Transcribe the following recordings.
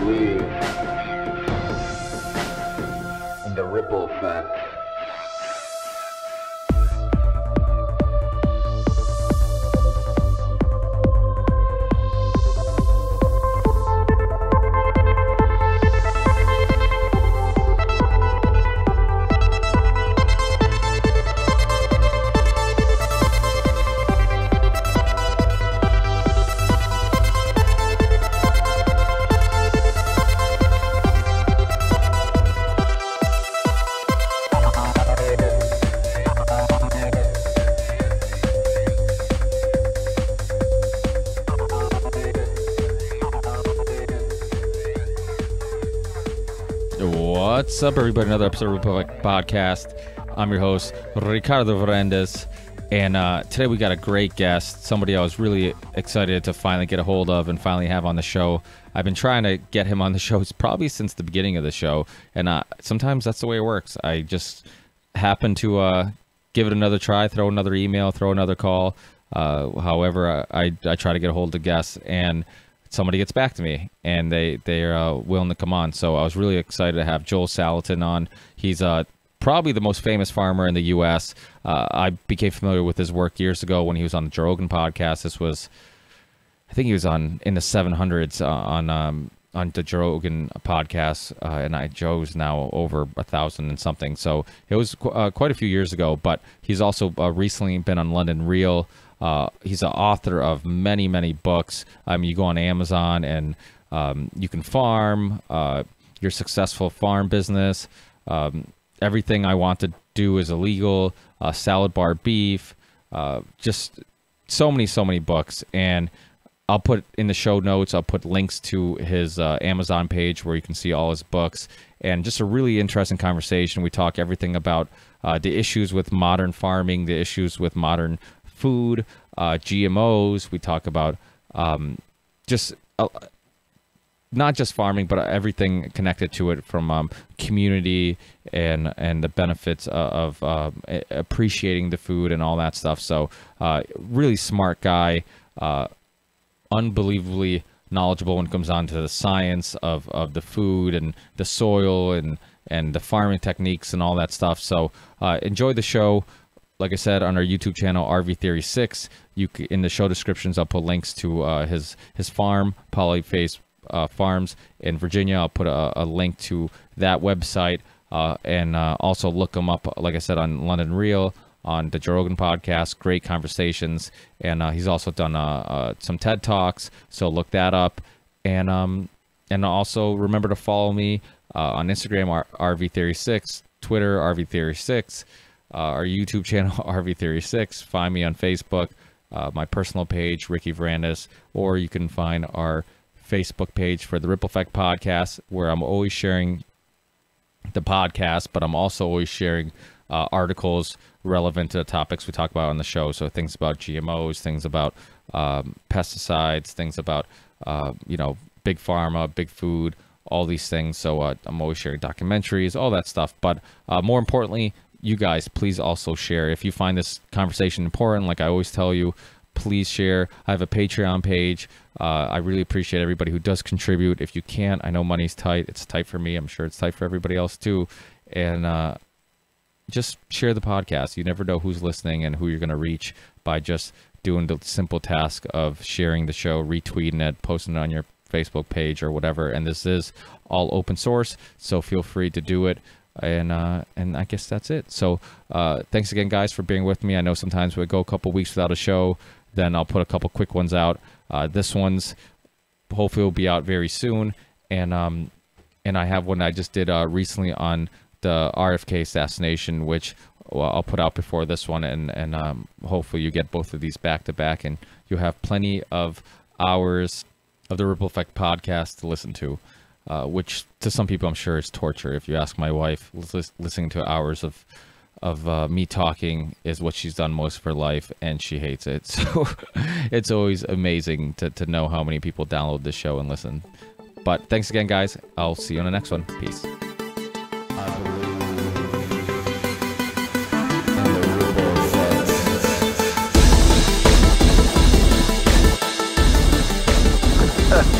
believe in the ripple effect. What's up, everybody? Another episode of Republic Podcast. I'm your host, Ricardo Varendas, and today we got a great guest, somebody I was really excited to finally get a hold of and finally have on the show. I've been trying to get him on the show probably since the beginning of the show, and sometimes that's the way it works. I just happen to give it another try, throw another email, throw another call. However, I try to get a hold of guests, and somebody gets back to me, and they're willing to come on. So I was really excited to have Joel Salatin on. He's probably the most famous farmer in the U.S. I became familiar with his work years ago when he was on the Joe Rogan podcast. This was, I think he was in the 700s on the Joe Rogan podcast, and Joe's now over 1,000 and something. So it was quite a few years ago, but he's also recently been on London Real. He's an author of many, many books. You go on Amazon and you can farm, your successful farm business, everything I want to do is illegal, salad bar beef, just so many books. And I'll put in the show notes, I'll put links to his Amazon page where you can see all his books, and just a really interesting conversation. We talk everything about the issues with modern farming, the issues with modern food, GMOs. We talk about just not just farming, but everything connected to it, from community and the benefits of appreciating the food and all that stuff. So really smart guy, unbelievably knowledgeable when it comes on to the science of the food and the soil and the farming techniques and all that stuff. So enjoy the show. Like I said, on our YouTube channel, RV Theory 6, in the show descriptions, I'll put links to his farm, Polyface Farms in Virginia. I'll put a link to that website, and also look him up, like I said, on London Real, on the Joe Rogan podcast. Great conversations, and he's also done some TED Talks, so look that up. And also remember to follow me on Instagram, RV Theory 6, Twitter, RV Theory 6. Our YouTube channel, RV Theory 6. Find me on Facebook, my personal page, Ricky Varendas, or you can find our Facebook page for the Ripple Effect podcast, where I'm always sharing the podcast, but I'm also always sharing articles relevant to the topics we talk about on the show. So things about GMOs, things about pesticides, things about big pharma, big food, all these things. So I'm always sharing documentaries, all that stuff. But more importantly, you guys, please also share. If you find this conversation important, like I always tell you, please share. I have a Patreon page. I really appreciate everybody who does contribute. If you can't, I know money's tight. It's tight for me. I'm sure it's tight for everybody else too. And just share the podcast. You never know who's listening and who you're going to reach by just doing the simple task of sharing the show, retweeting it, posting it on your Facebook page or whatever. And this is all open source, so feel free to do it. And I guess that's it. So thanks again, guys, for being with me. I know sometimes we go a couple weeks without a show, then I'll put a couple quick ones out. This one's hopefully will be out very soon. And I have one I just did recently on the RFK assassination, which I'll put out before this one. And hopefully you get both of these back to back, and you'll have plenty of hours of the Ripple Effect podcast to listen to. Which to some people I'm sure is torture. If you ask my wife, listening to hours of me talking is what she's done most of her life, and she hates it. So it's always amazing to know how many people download this show and listen. But thanks again, guys. I'll see you on the next one. Peace.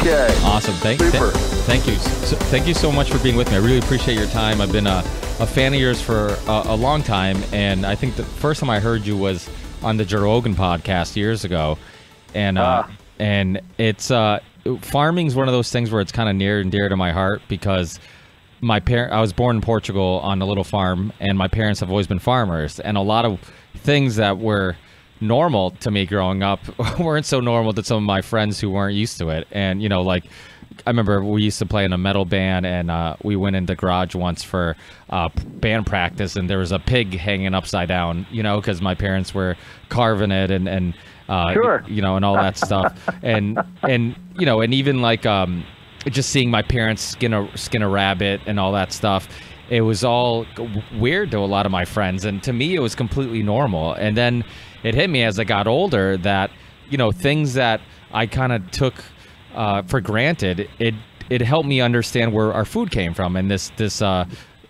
Okay. Awesome. Thanks. Super. Thank you. Thank you so much for being with me. I really appreciate your time. I've been a fan of yours for a long time, and I think the first time I heard you was on the Joe Rogan podcast years ago. And it's farming's one of those things where it's kind of near and dear to my heart because I was born in Portugal on a little farm, and my parents have always been farmers, and a lot of things that were normal to me growing up weren't so normal to some of my friends who weren't used to it. And like I remember we used to play in a metal band, and we went in the garage once for band practice, and there was a pig hanging upside down, because my parents were carving it and sure. And all that stuff. and even like just seeing my parents skin a rabbit and all that stuff, it was all weird to a lot of my friends, and to me it was completely normal. And then it hit me as I got older that things that I kind of took for granted, it helped me understand where our food came from. And this at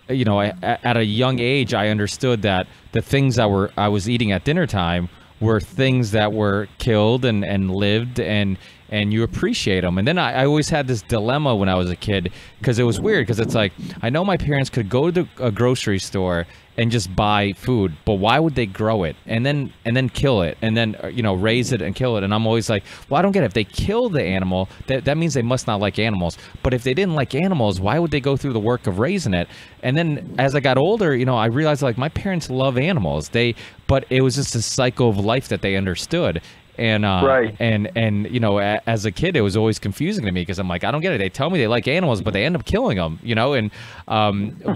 a young age I understood that the things that I was eating at dinner time were things that were killed and lived, and you appreciate them. And then I always had this dilemma when I was a kid, because it was weird, because it's like, I know my parents could go to a grocery store and just buy food, but why would they grow it and then kill it and then raise it and kill it? And I'm always like, well, I don't get it. If they kill the animal, that means they must not like animals. But if they didn't like animals, why would they go through the work of raising it? And then as I got older, I realized like my parents love animals. But it was just a cycle of life that they understood. And right. and as a kid, it was always confusing to me, because I'm like, I don't get it. They tell me they like animals, but they end up killing them, and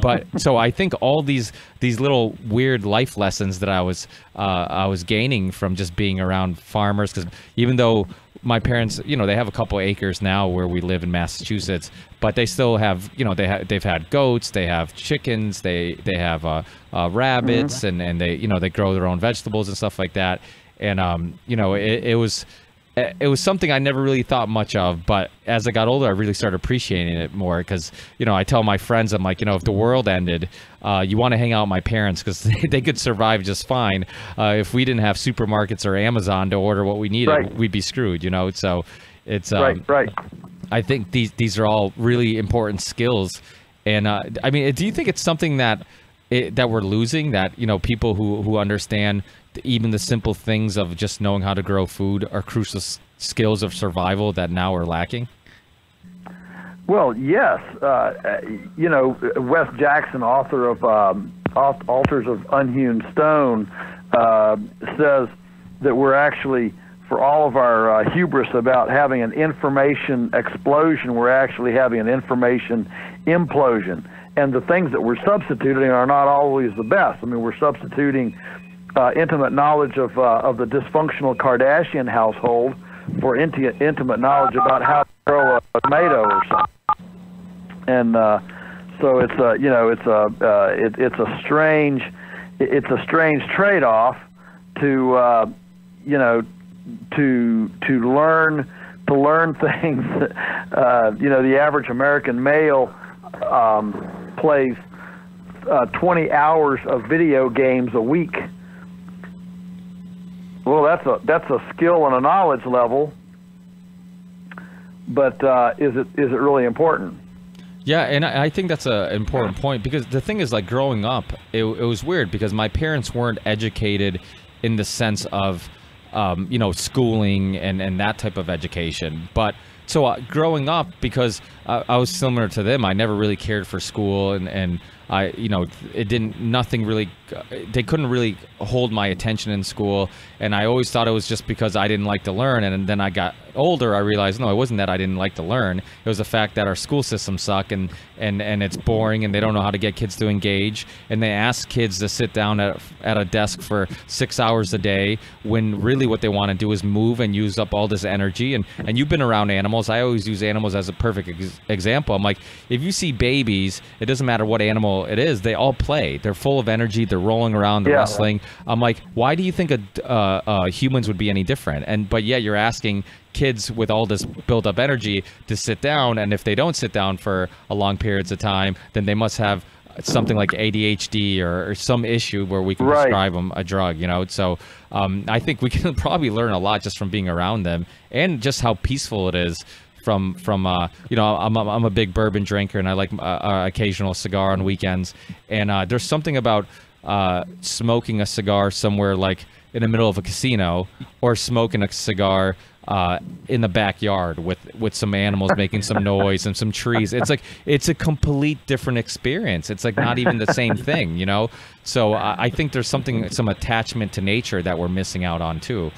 but so I think all these little weird life lessons that I was gaining from just being around farmers, because even though my parents, they have a couple acres now where we live in Massachusetts, but they still have, they've had goats, they have chickens, they have rabbits, mm-hmm. and they grow their own vegetables and stuff like that. And it was something I never really thought much of, but as I got older, I really started appreciating it more, because I tell my friends, I'm like, if the world ended, you want to hang out with my parents, because they could survive just fine. If we didn't have supermarkets or Amazon to order what we needed, right. we'd be screwed. So it's right. I think these are all really important skills. And I mean, do you think it's something that we're losing, that people who understand even the simple things of just knowing how to grow food are crucial skills of survival that now are lacking? Well, yes. Wes Jackson, author of Altars of Unhewn Stone, says that we're actually, for all of our hubris about having an information explosion, we're actually having an information implosion. And the things that we're substituting are not always the best. I mean, we're substituting intimate knowledge of the dysfunctional Kardashian household for intimate knowledge about how to grow a tomato or something. And so it's a strange trade-off to learn things. The average American male plays 20 hours of video games a week. Well, that's a skill and a knowledge level, but is it really important? Yeah, and I think that's an important point, because the thing is, like, growing up, it was weird, because my parents weren't educated in the sense of schooling and that type of education. But so growing up, because I was similar to them, I never really cared for school, and I, they couldn't really hold my attention in school, and I always thought it was just because I didn't like to learn. And then I got older, I realized, no, it wasn't that I didn't like to learn. It was the fact that our school system suck, and it's boring, and they don't know how to get kids to engage, and they ask kids to sit down at a desk for 6 hours a day, when really what they want to do is move and use up all this energy. And you've been around animals. I always use animals as a perfect example. I'm like, if you see babies, it doesn't matter what animal it is, they all play. They're full of energy. They're rolling around. They're wrestling. I'm like, why do you think humans would be any different? But yet you're asking kids with all this built up energy to sit down, and if they don't sit down for a long periods of time, then they must have something like ADHD or some issue where we can prescribe them a drug. So I think we can probably learn a lot just from being around them, and just how peaceful it is you know, I'm a big bourbon drinker, and I like occasional cigar on weekends. And there's something about smoking a cigar somewhere like in the middle of a casino, or smoking a cigar in the backyard with some animals making some noise and some trees. It's like, it's a complete different experience. It's like not even the same thing, you know? So I think there's some attachment to nature that we're missing out on too.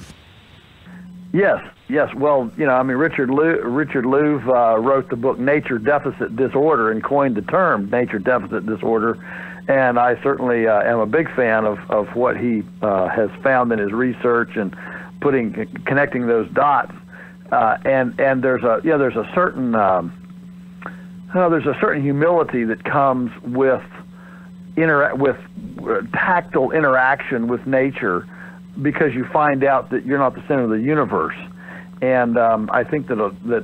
Yes. Well, you know, I mean, Richard Louv wrote the book Nature Deficit Disorder and coined the term nature deficit disorder. And I certainly am a big fan of what he has found in his research and connecting those dots. And there's a certain humility that comes with tactile interaction with nature, because you find out that you're not the center of the universe. And I think that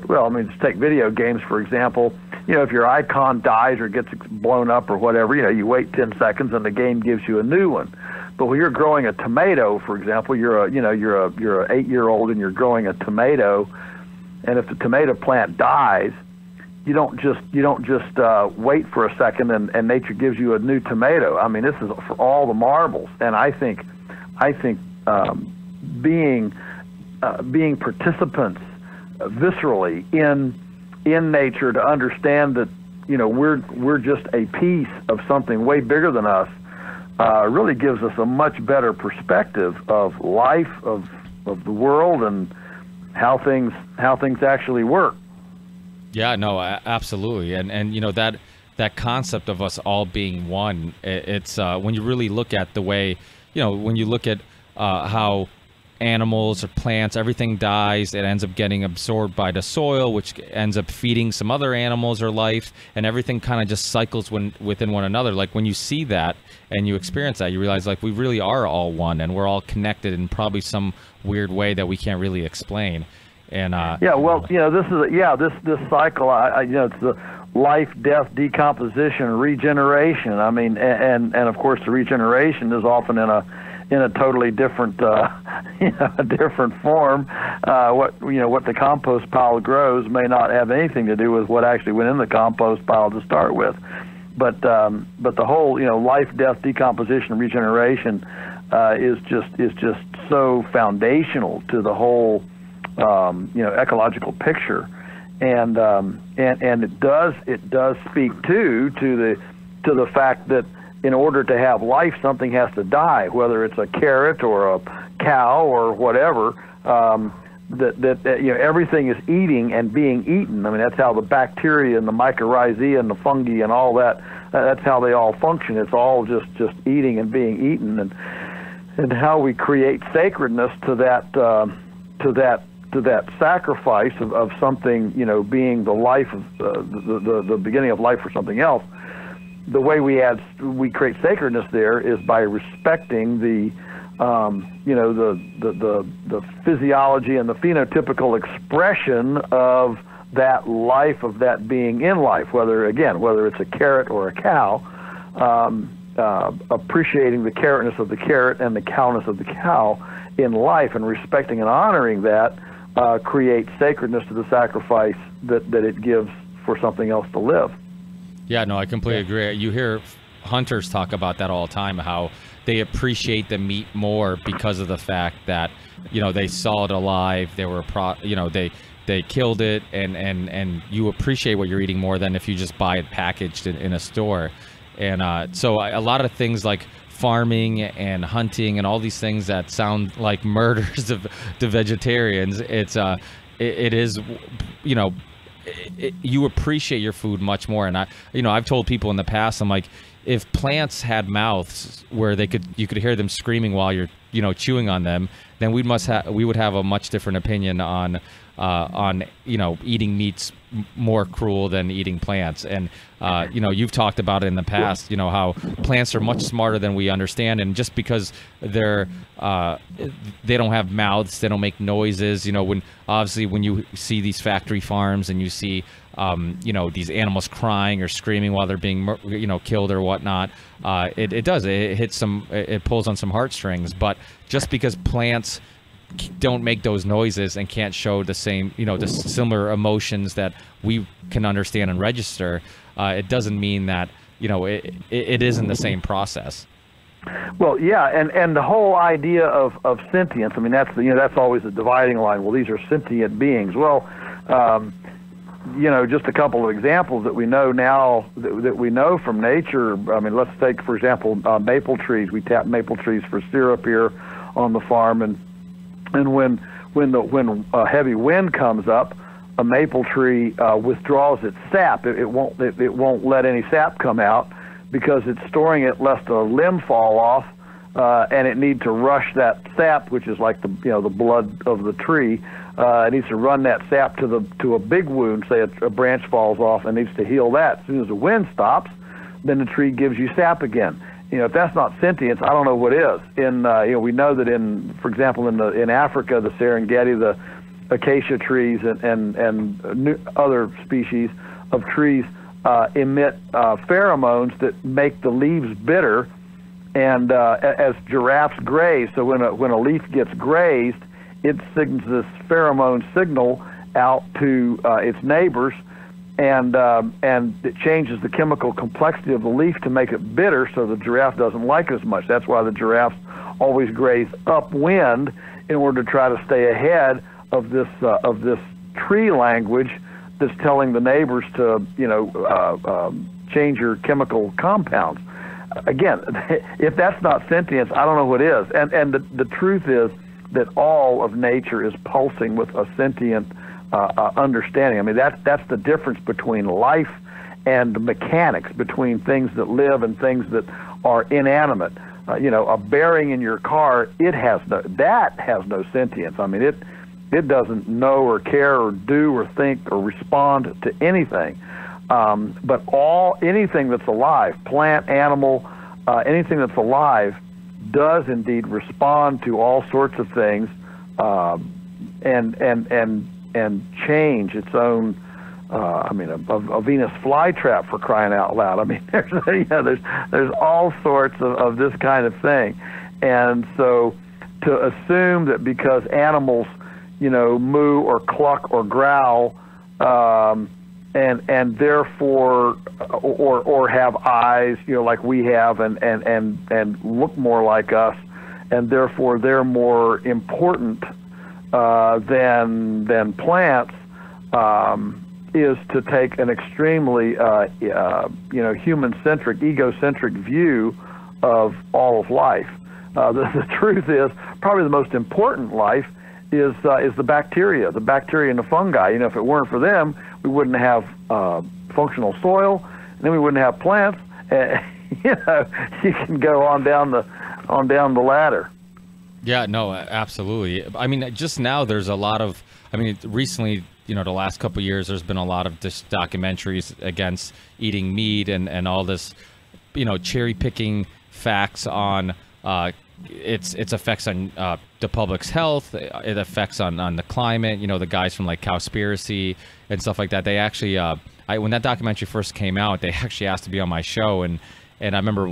well, I mean, just take video games, for example. You know, if your icon dies or gets blown up or whatever, you know, you wait 10 seconds and the game gives you a new one. But when you're growing a tomato, for example, you're an 8-year-old and you're growing a tomato, and if the tomato plant dies, you don't just wait for a second and nature gives you a new tomato. I mean, this is for all the marbles. And I think being participants viscerally in nature, to understand that, you know, we're just a piece of something way bigger than us, really gives us a much better perspective of life, of the world, and how things actually work. Yeah, no, absolutely. And you know, that concept of us all being one, it's when you really look at the way, you know, when you look at how animals or plants, everything dies, it ends up getting absorbed by the soil, which ends up feeding some other animals or life, and everything kind of just cycles within one another. Like when you see that and you experience that, you realize like we really are all one, and we're all connected in probably some weird way that we can't really explain. And yeah, well, you know, this is this cycle. You know, it's the life, death, decomposition, regeneration. I mean, and of course, the regeneration is often in a totally different, a different form. What the compost pile grows may not have anything to do with what actually went in the compost pile to start with. But the whole, you know, life, death, decomposition, regeneration is just so foundational to the whole, ecological picture, and it does speak to the fact that in order to have life, something has to die, whether it's a carrot or a cow or whatever. Everything is eating and being eaten. I mean, that's how the bacteria and the mycorrhizae and the fungi and all that. That's how they all function. It's all just eating and being eaten, and how we create sacredness to that sacrifice of something, you know, being the life of the beginning of life for something else. The way we create sacredness there is by respecting the physiology and the phenotypical expression of that life, of that being in life, whether it's a carrot or a cow, appreciating the carrotness of the carrot and the cowness of the cow in life, and respecting and honoring that creates sacredness to the sacrifice that it gives for something else to live. Yeah, no, I completely agree. You hear hunters talk about that all the time, how they appreciate the meat more because of the fact that, you know, they saw it alive, they were they killed it, and you appreciate what you're eating more than if you just buy it packaged in a store. And so a lot of things like farming and hunting and all these things that sound like murders to vegetarians, it is, you know, you appreciate your food much more. And I've told people in the past, I'm like, if plants had mouths where you could hear them screaming while you're, you know, chewing on them, then we would have a much different opinion on you know, eating meat's more cruel than eating plants. And you know, you've talked about it in the past, you know, how plants are much smarter than we understand, and just because they don't have mouths, they don't make noises, you know, when you see these factory farms and you see you know, these animals crying or screaming while they're being, you know, killed or whatnot, it pulls on some heartstrings. But just because plants don't make those noises and can't show the same, the similar emotions that we can understand and register, it doesn't mean that, it isn't the same process. Well, yeah, and the whole idea of sentience, I mean, that's always a dividing line. Well, these are sentient beings. Well, just a couple of examples that we know now, that we know from nature. I mean, let's take, for example, maple trees. We tap maple trees for syrup here on the farm, and when a heavy wind comes up, a maple tree withdraws its sap. It won't let any sap come out because it's storing it lest a limb fall off, and it needs to rush that sap, which is like the blood of the tree. It needs to run that sap to a big wound. Say a branch falls off and needs to heal that. As soon as the wind stops, then the tree gives you sap again. If that's not sentience, I don't know what is. We know that for example, in Africa, the Serengeti, the acacia trees and other species of trees emit pheromones that make the leaves bitter, and as giraffes graze. So when a leaf gets grazed, it sends this pheromone signal out to its neighbors, and it changes the chemical complexity of the leaf to make it bitter, so the giraffe doesn't like it as much. That's why the giraffes always graze upwind in order to try to stay ahead of this tree language that's telling the neighbors to change your chemical compounds. Again, if that's not sentience, I don't know what is. And the truth is that all of nature is pulsing with a sentient understanding. I mean, that's the difference between life and mechanics, between things that live and things that are inanimate. A bearing in your car, that has no sentience. I mean, it doesn't know or care or do or think or respond to anything. But anything that's alive, plant, animal, anything that's alive, does indeed respond to all sorts of things, and change its own. A Venus flytrap, for crying out loud. I mean, there's all sorts of this kind of thing, and so to assume that because animals, moo or cluck or growl, and therefore, or have eyes, like we have, and look more like us, and therefore they're more important than plants, is to take an extremely human-centric, egocentric view of all of life. The truth is, probably the most important life is the bacteria and the fungi. If it weren't for them, we wouldn't have functional soil, and then we wouldn't have plants. You can go on down the ladder. Yeah, no, absolutely. I mean, just now there's a lot of. I mean, recently, the last couple of years, there's been a lot of this documentaries against eating meat and all this, cherry picking facts on its effects on the public's health, it effects on the climate. The guys from like Cowspiracy and stuff like that. They actually, when that documentary first came out, they actually asked to be on my show, and I remember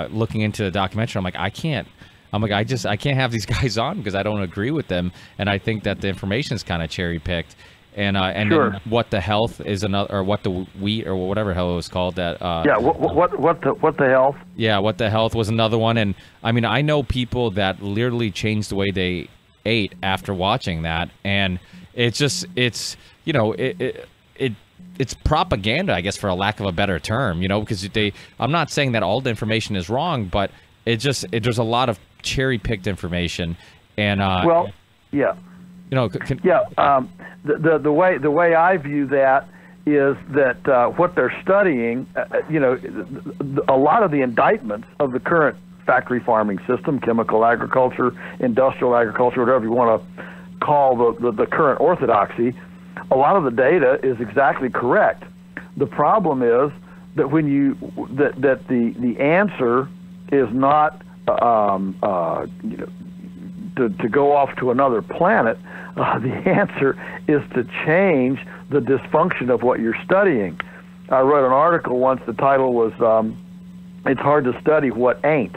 looking into the documentary. I'm like, I can't have these guys on because I don't agree with them, and I think that the information is kind of cherry picked. And sure. Then What the Health is another, or What the Wheat, or whatever the hell it was called. That what the health? Yeah, What the Health was another one. And I mean, I know people that literally changed the way they ate after watching that, and it's propaganda, I guess, for a lack of a better term. Because I'm not saying that all the information is wrong, but there's a lot of cherry picked information, and yeah. The way I view that is that what they're studying, a lot of the indictments of the current factory farming system, chemical agriculture, industrial agriculture, whatever you want to call the current orthodoxy, a lot of the data is exactly correct. The problem is that the answer is not to go off to another planet. The answer is to change the dysfunction of what you're studying. I wrote an article once. The title was "It's Hard to Study What Ain't,"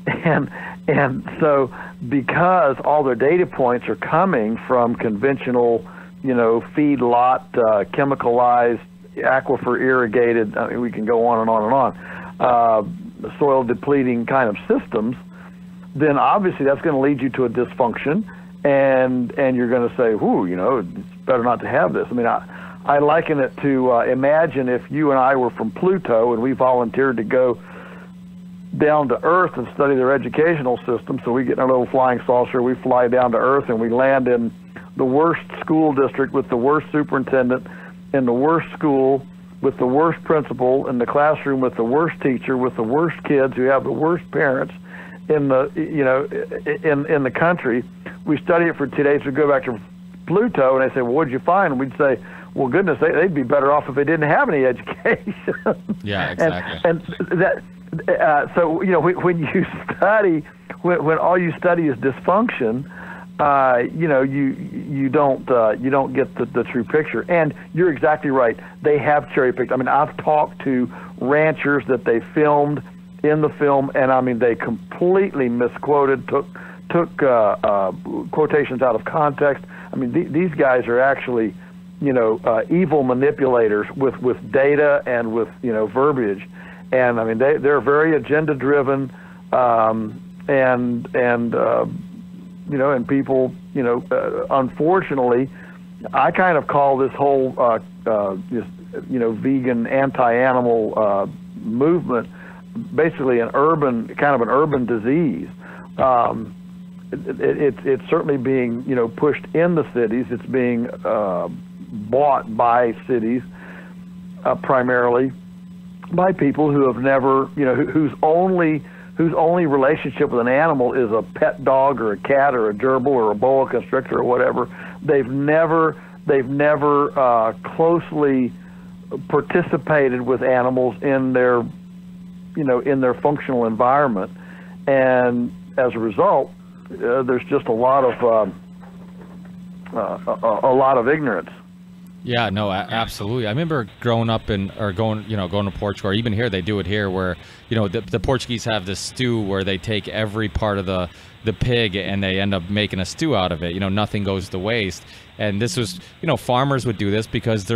and And so because all their data points are coming from conventional, feedlot, chemicalized, aquifer irrigated, I mean, we can go on and on and on, soil depleting kind of systems, then obviously that's going to lead you to a dysfunction, and you're going to say, it's better not to have this. I mean, I liken it to imagine if you and I were from Pluto and we volunteered to go down to Earth and study their educational system. So we get in a little flying saucer, we fly down to Earth, and we land in the worst school district with the worst superintendent, in the worst school with the worst principal, in the classroom with the worst teacher, with the worst kids who have the worst parents in the in the country. We study it for 2 days. We go back to Pluto, and they say, "Well, what'd you find?" And we'd say, "Well, goodness, they'd be better off if they didn't have any education." Yeah, exactly. and that. So when you study, when all you study is dysfunction, you don't get the true picture. And you're exactly right. They have cherry picked. I mean, I've talked to ranchers that they filmed in the film, and I mean they completely misquoted, took quotations out of context. I mean these guys are actually evil manipulators with data and with verbiage. And I mean, they're very agenda driven, and people, unfortunately, I kind of call this whole, vegan anti-animal movement basically an urban disease. It's certainly being, pushed in the cities. It's being bought by cities primarily, by people who have never, whose only relationship with an animal is a pet dog or a cat or a gerbil or a boa constrictor or whatever. They've never closely participated with animals in their, in their functional environment, and as a result, there's just a lot of ignorance. Yeah, no, absolutely. I remember growing up going to Portugal, or even here, they do it here, where, the Portuguese have this stew where they take every part of the pig and they end up making a stew out of it. Nothing goes to waste. And this was, farmers would do this because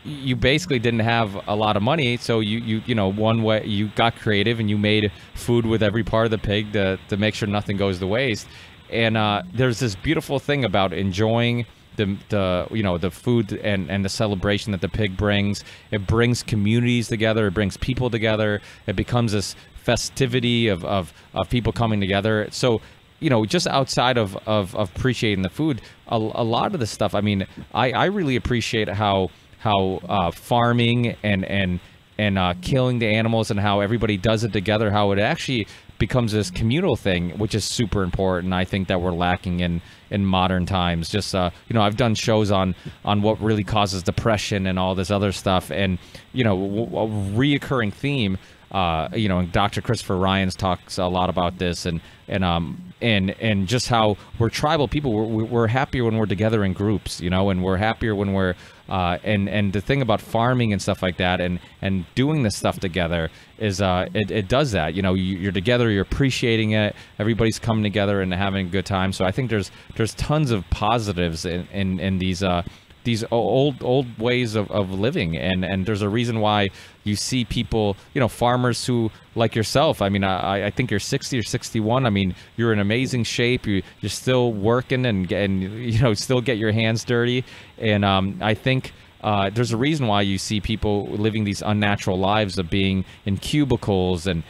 you basically didn't have a lot of money. So one way you got creative and you made food with every part of the pig to make sure nothing goes to waste. And there's this beautiful thing about enjoying the food and the celebration that the pig brings. It brings communities together. It brings people together. It becomes this festivity of people coming together. So, just outside of appreciating the food, a lot of the stuff, I mean, I really appreciate how farming and killing the animals and how everybody does it together, how it actually becomes this communal thing, which is super important. I think that we're lacking in modern times. Just I've done shows on what really causes depression and all this other stuff, and a reoccurring theme. Dr. Christopher Ryans talks a lot about this, and just how we're tribal people. We're happier when we're together in groups, and we're happier when we're and the thing about farming and stuff like that, and doing this stuff together is it does that. You're together, you're appreciating it. Everybody's coming together and having a good time. So I think there's tons of positives in these old ways of living, and there's a reason why you see people, farmers who, like yourself, I mean, I think you're 60 or 61. I mean, you're in amazing shape. You're still working and still get your hands dirty. And I think there's a reason why you see people living these unnatural lives of being in cubicles and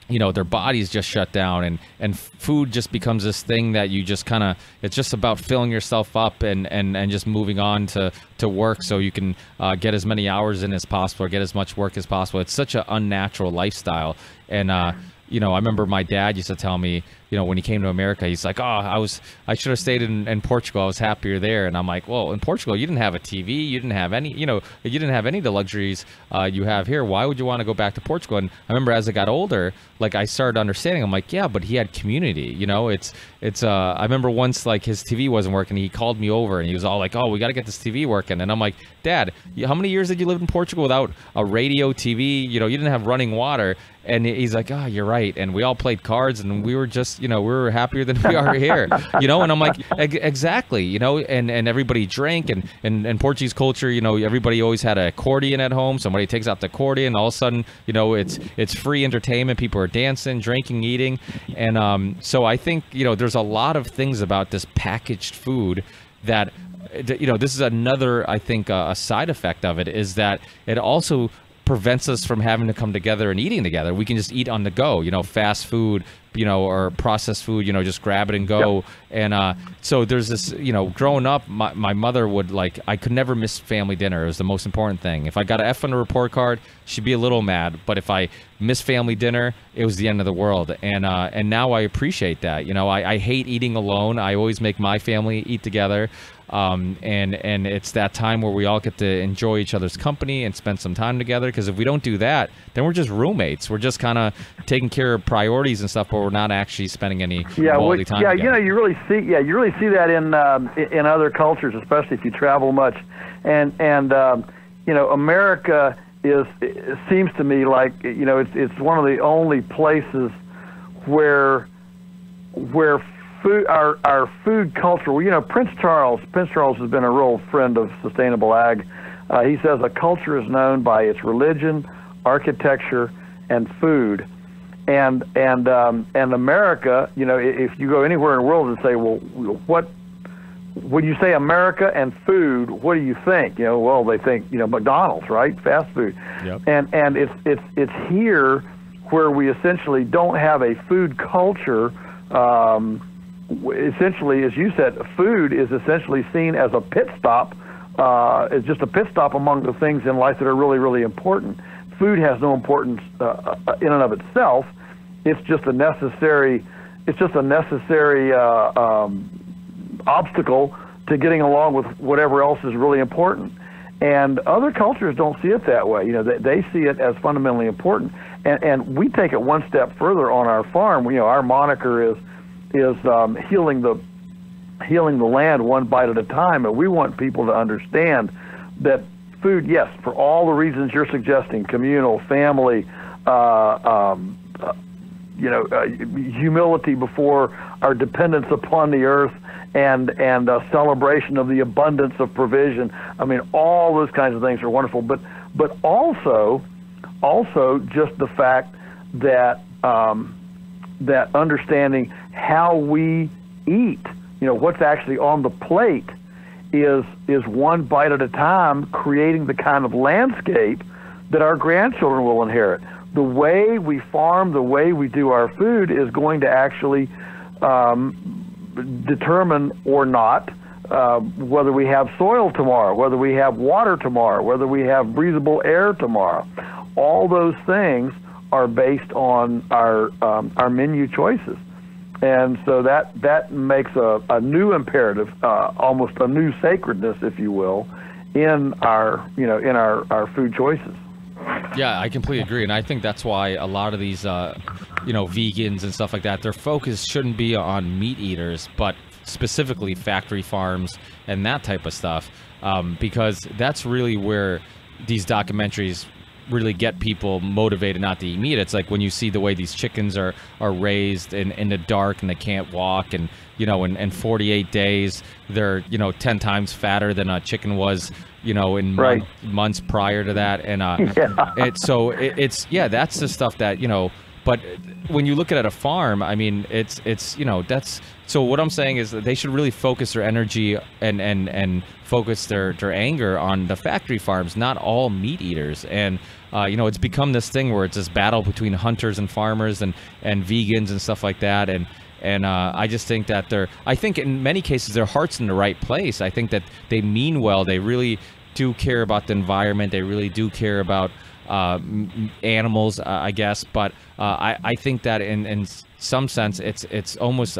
their bodies just shut down, and food just becomes this thing that you just kind of, it's just about filling yourself up and just moving on to work so you can get as many hours in as possible or get as much work as possible. It's such an unnatural lifestyle. And I remember my dad used to tell me when he came to America, he's like, oh, I should have stayed in Portugal. I was happier there. And I'm like, well, in Portugal, you didn't have a TV, you didn't have any, you didn't have any of the luxuries you have here. Why would you want to go back to Portugal? And I remember as I got older, like I started understanding. I'm like, yeah, but he had community. I remember once like his TV wasn't working. He called me over and he was all like, oh, we got to get this TV working. And I'm like, Dad, how many years did you live in Portugal without a radio, TV? You didn't have running water. And he's like, oh, you're right. And we all played cards and we were just, we were happier than we are here, and I'm like, exactly, and everybody drank and in Portuguese culture, everybody always had an accordion at home. Somebody takes out the accordion. All of a sudden, it's free entertainment. People are dancing, drinking, eating. And so I think, there's a lot of things about this packaged food that, this is another, I think, a side effect of it is that it also prevents us from having to come together and eating together. We can just eat on the go, fast food, or processed food, just grab it and go. Yep. And so there's this, growing up, my mother would I could never miss family dinner. It was the most important thing. If I got an F on the report card, she'd be a little mad. But if I missed family dinner, it was the end of the world. And now I appreciate that. I hate eating alone. I always make my family eat together. And it's that time where we all get to enjoy each other's company and spend some time together. Because if we don't do that, then we're just roommates. We're just kind of taking care of priorities and stuff, but we're not actually spending any quality time together. You really see that in other cultures, especially if you travel much. And America it seems to me like it's one of the only places where food, our food culture. Well, Prince Charles has been a real friend of sustainable ag. He says a culture is known by its religion, architecture, and food. And America, if you go anywhere in the world and say, well, when you say America and food, what do you think? Well, they think McDonald's, right? Fast food. Yep. And it's here where we essentially don't have a food culture. Essentially, as you said, food is essentially seen as a pit stop. It's just a pit stop among the things in life that are really, really important. Food has no importance in and of itself. It's just a necessary. Obstacle to getting along with whatever else is really important. And other cultures don't see it that way. They see it as fundamentally important. And we take it one step further on our farm. Our moniker is healing the land one bite at a time. And we want people to understand that food, yes, for all the reasons you're suggesting, communal, family, humility before our dependence upon the earth, and a celebration of the abundance of provision. I mean, all those kinds of things are wonderful. But also just the fact that that understanding how we eat, what's actually on the plate, is one bite at a time, creating the kind of landscape that our grandchildren will inherit. The way we farm, the way we do our food is going to actually determine or not whether we have soil tomorrow, whether we have water tomorrow, whether we have breathable air tomorrow. All those things are based on our menu choices. And so that makes a new imperative, almost a new sacredness, if you will, in our food choices. Yeah, I completely agree, and I think that's why a lot of these vegans and stuff like that, their focus shouldn't be on meat eaters, but specifically factory farms and that type of stuff, because that's really where these documentaries really get people motivated not to eat meat. It's like when you see the way these chickens are raised in the dark and they can't walk, and in 48 days they're 10 times fatter than a chicken was in right. months prior to that. And that's the stuff that but when you look at a farm, I mean, it's that's. So what I'm saying is that they should really focus their energy and focus their anger on the factory farms, not all meat eaters. And it's become this thing where it's this battle between hunters and farmers and vegans and stuff like that. And I just think that I think in many cases their heart's in the right place. I think that they mean well. They really do care about the environment. They really do care about animals, I guess. But I think that in some sense, it's almost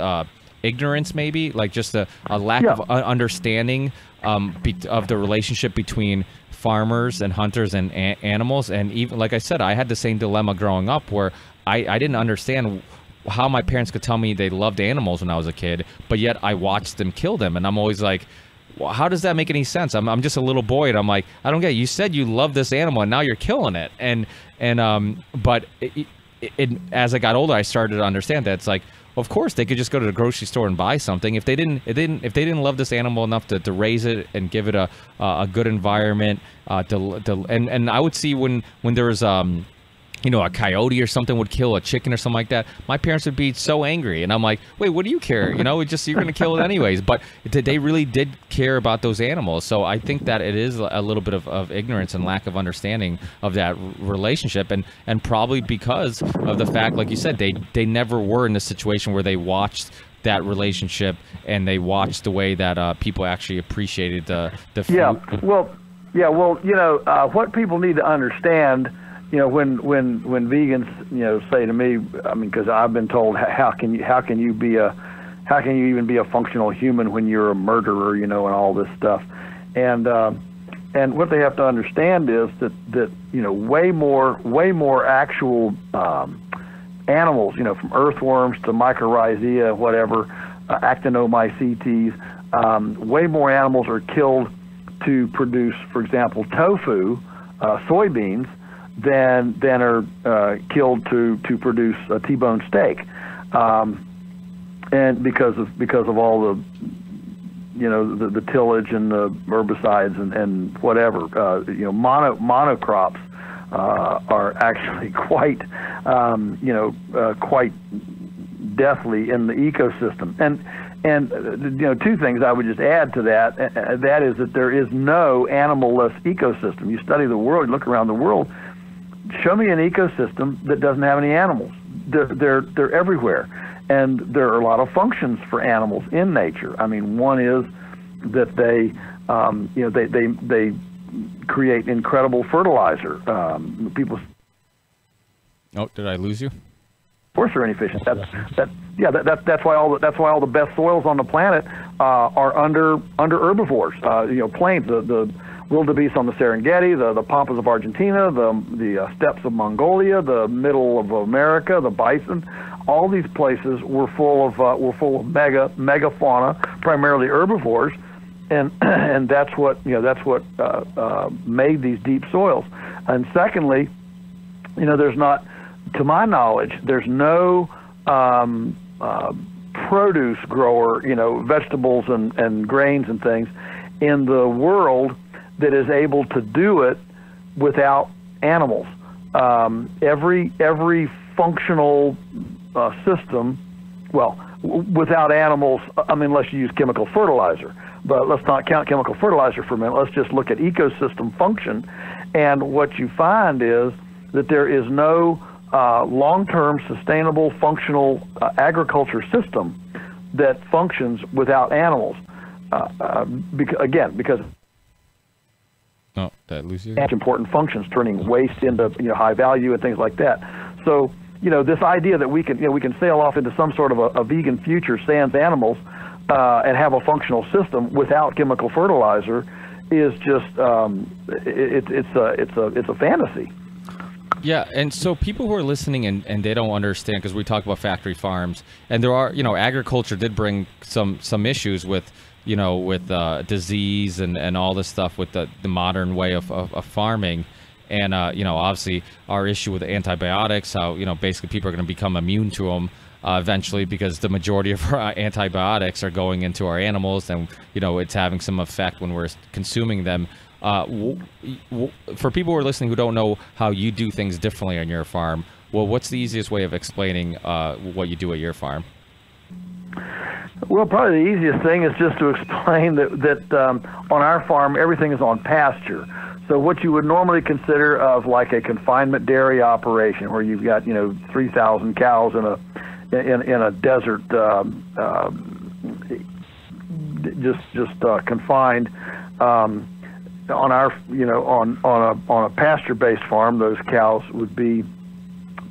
ignorance, maybe, like just a lack of understanding of the relationship between farmers and hunters and animals. And even, like I said, I had the same dilemma growing up where I didn't understand how my parents could tell me they loved animals when I was a kid, but yet I watched them kill them. And I'm always like, well, how does that make any sense? I'm just a little boy, and I'm like, I don't get it. You said you love this animal, and now you're killing it. But as I got older, I started to understand that it's like, of course, they could just go to the grocery store and buy something. If they didn't love this animal enough to raise it and give it a good environment, and I would see when there was a coyote or something would kill a chicken or something like that, my parents would be so angry. And I'm like, wait, what do you care? You're going to kill it anyways. But they really did care about those animals. So I think that it is a little bit of ignorance and lack of understanding of that relationship. And probably because of the fact, like you said, they never were in the situation where they watched that relationship and they watched the way that people actually appreciated the food. What people need to understand, when vegans, say to me, I mean, because I've been told, how can you even be a functional human when you're a murderer, and all this stuff, and what they have to understand is that way more actual animals, from earthworms to mycorrhizae, whatever, actinomycetes, way more animals are killed to produce, for example, tofu, soybeans, than are killed to produce a T-bone steak, and because of all the the tillage and the herbicides and whatever, monocrops are actually quite quite deathly in the ecosystem. And two things I would just add to that. That is that there is no animal-less ecosystem. You study the world, you look around the world. Show me an ecosystem that doesn't have any animals. They're everywhere, and there are a lot of functions for animals in nature. I mean, one is that they create incredible fertilizer. People. Oh, did I lose you? Of course, they're inefficient. That's why all the best soils on the planet are under herbivores. Plains, the wildebeest on the Serengeti, the pampas of Argentina, the steppes of Mongolia, the middle of America, the bison. All these places were full of megafauna, primarily herbivores, and that's what made these deep soils. And secondly, there's not, to my knowledge, there's no produce grower, vegetables and grains and things in the world that is able to do it without animals. Every functional system, without animals, I mean, unless you use chemical fertilizer. But let's not count chemical fertilizer for a minute. Let's just look at ecosystem function. And what you find is that there is no long-term sustainable functional agriculture system that functions without animals. Because oh, did I lose you? Important functions, turning waste into high value and things like that. So this idea that we can sail off into some sort of a vegan future sans animals and have a functional system without chemical fertilizer is just it's a fantasy. Yeah, and so people who are listening and they don't understand, because we talk about factory farms, and there are, agriculture did bring some issues with, with disease and all this stuff with the modern way of farming. And, obviously our issue with antibiotics, how, basically people are going to become immune to them eventually, because the majority of our antibiotics are going into our animals, and, it's having some effect when we're consuming them. For people who are listening who don't know how you do things differently on your farm, what's the easiest way of explaining what you do at your farm? Well, probably the easiest thing is just to explain that on our farm everything is on pasture. So what you would normally consider of like a confinement dairy operation, where you've got 3,000 cows in a desert, just confined. On our, on a pasture-based farm, those cows would be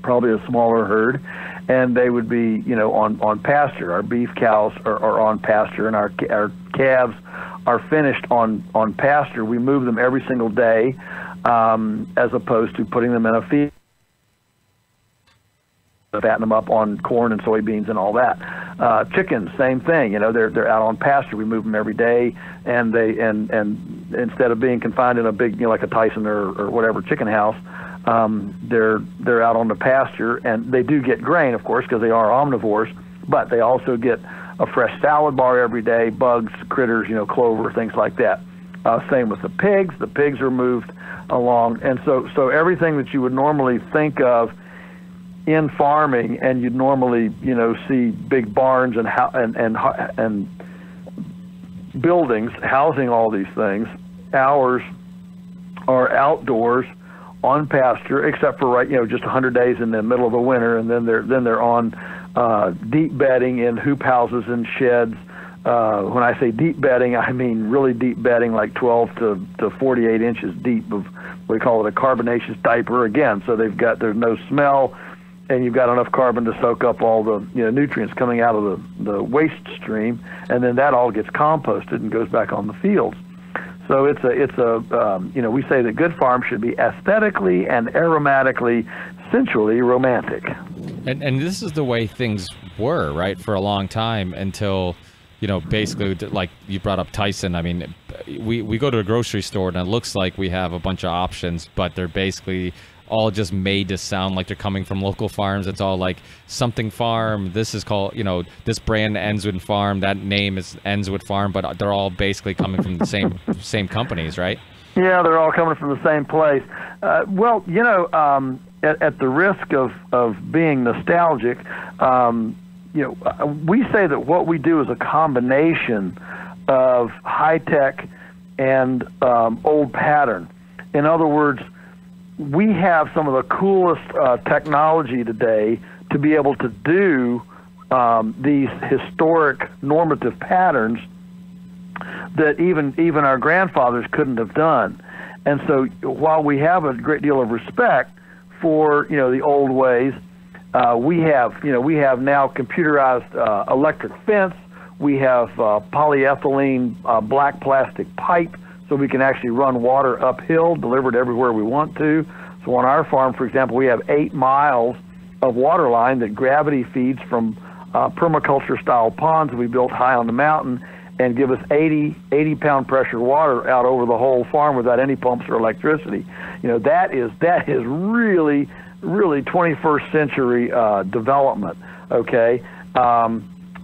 probably a smaller herd, and they would be, on pasture. Our beef cows are on pasture, and our calves are finished on pasture. We move them every single day, as opposed to putting them in a field, fatten them up on corn and soybeans and all that. Chickens, same thing. They're out on pasture. We move them every day, and instead of being confined in a big, like a Tyson or whatever chicken house, they're out on the pasture, and they do get grain, of course, because they are omnivores, but they also get a fresh salad bar every day, bugs, critters, clover, things like that. Same with the pigs. The pigs are moved along, and so everything that you would normally think of in farming, and you'd normally, see big barns and buildings housing all these things. Ours are outdoors on pasture, except for just 100 days in the middle of the winter, and then they're on deep bedding in hoop houses and sheds. When I say deep bedding, I mean really deep bedding, like 12 to 48 inches deep of what we call it a carbonaceous diaper. Again, so there's no smell, and you've got enough carbon to soak up all the nutrients coming out of the waste stream, and then that all gets composted and goes back on the fields. So it's a we say that good farms should be aesthetically and aromatically, sensually romantic. And this is the way things were, right, for a long time until, basically, like you brought up Tyson. I mean, we go to a grocery store and it looks like we have a bunch of options, but they're basically all just made to sound like they're coming from local farms. It's all like something farm. This is called, this brand ends with farm. That name ends with farm, but they're all basically coming from the same companies, right? Yeah, they're all coming from the same place. At the risk of being nostalgic, we say that what we do is a combination of high tech and old pattern. In other words, we have some of the coolest technology today to be able to do these historic normative patterns that even our grandfathers couldn't have done. And so while we have a great deal of respect for the old ways, we have now computerized electric fence. We have polyethylene black plastic pipe, so we can actually run water uphill, delivered everywhere we want to. So on our farm, for example, we have 8 miles of water line that gravity feeds from permaculture-style ponds we built high on the mountain, and give us 80-pound pressure water out over the whole farm without any pumps or electricity. That is really 21st century development. Okay.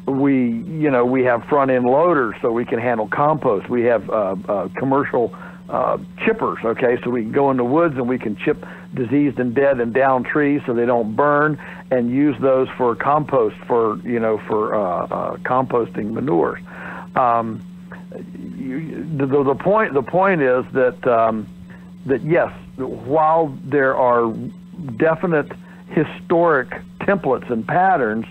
We have front-end loaders so we can handle compost. We have commercial chippers, okay, so we can go in the woods and we can chip diseased and dead and down trees so they don't burn, and use those for compost for composting manures. The point is that yes, while there are definite historic templates and patterns,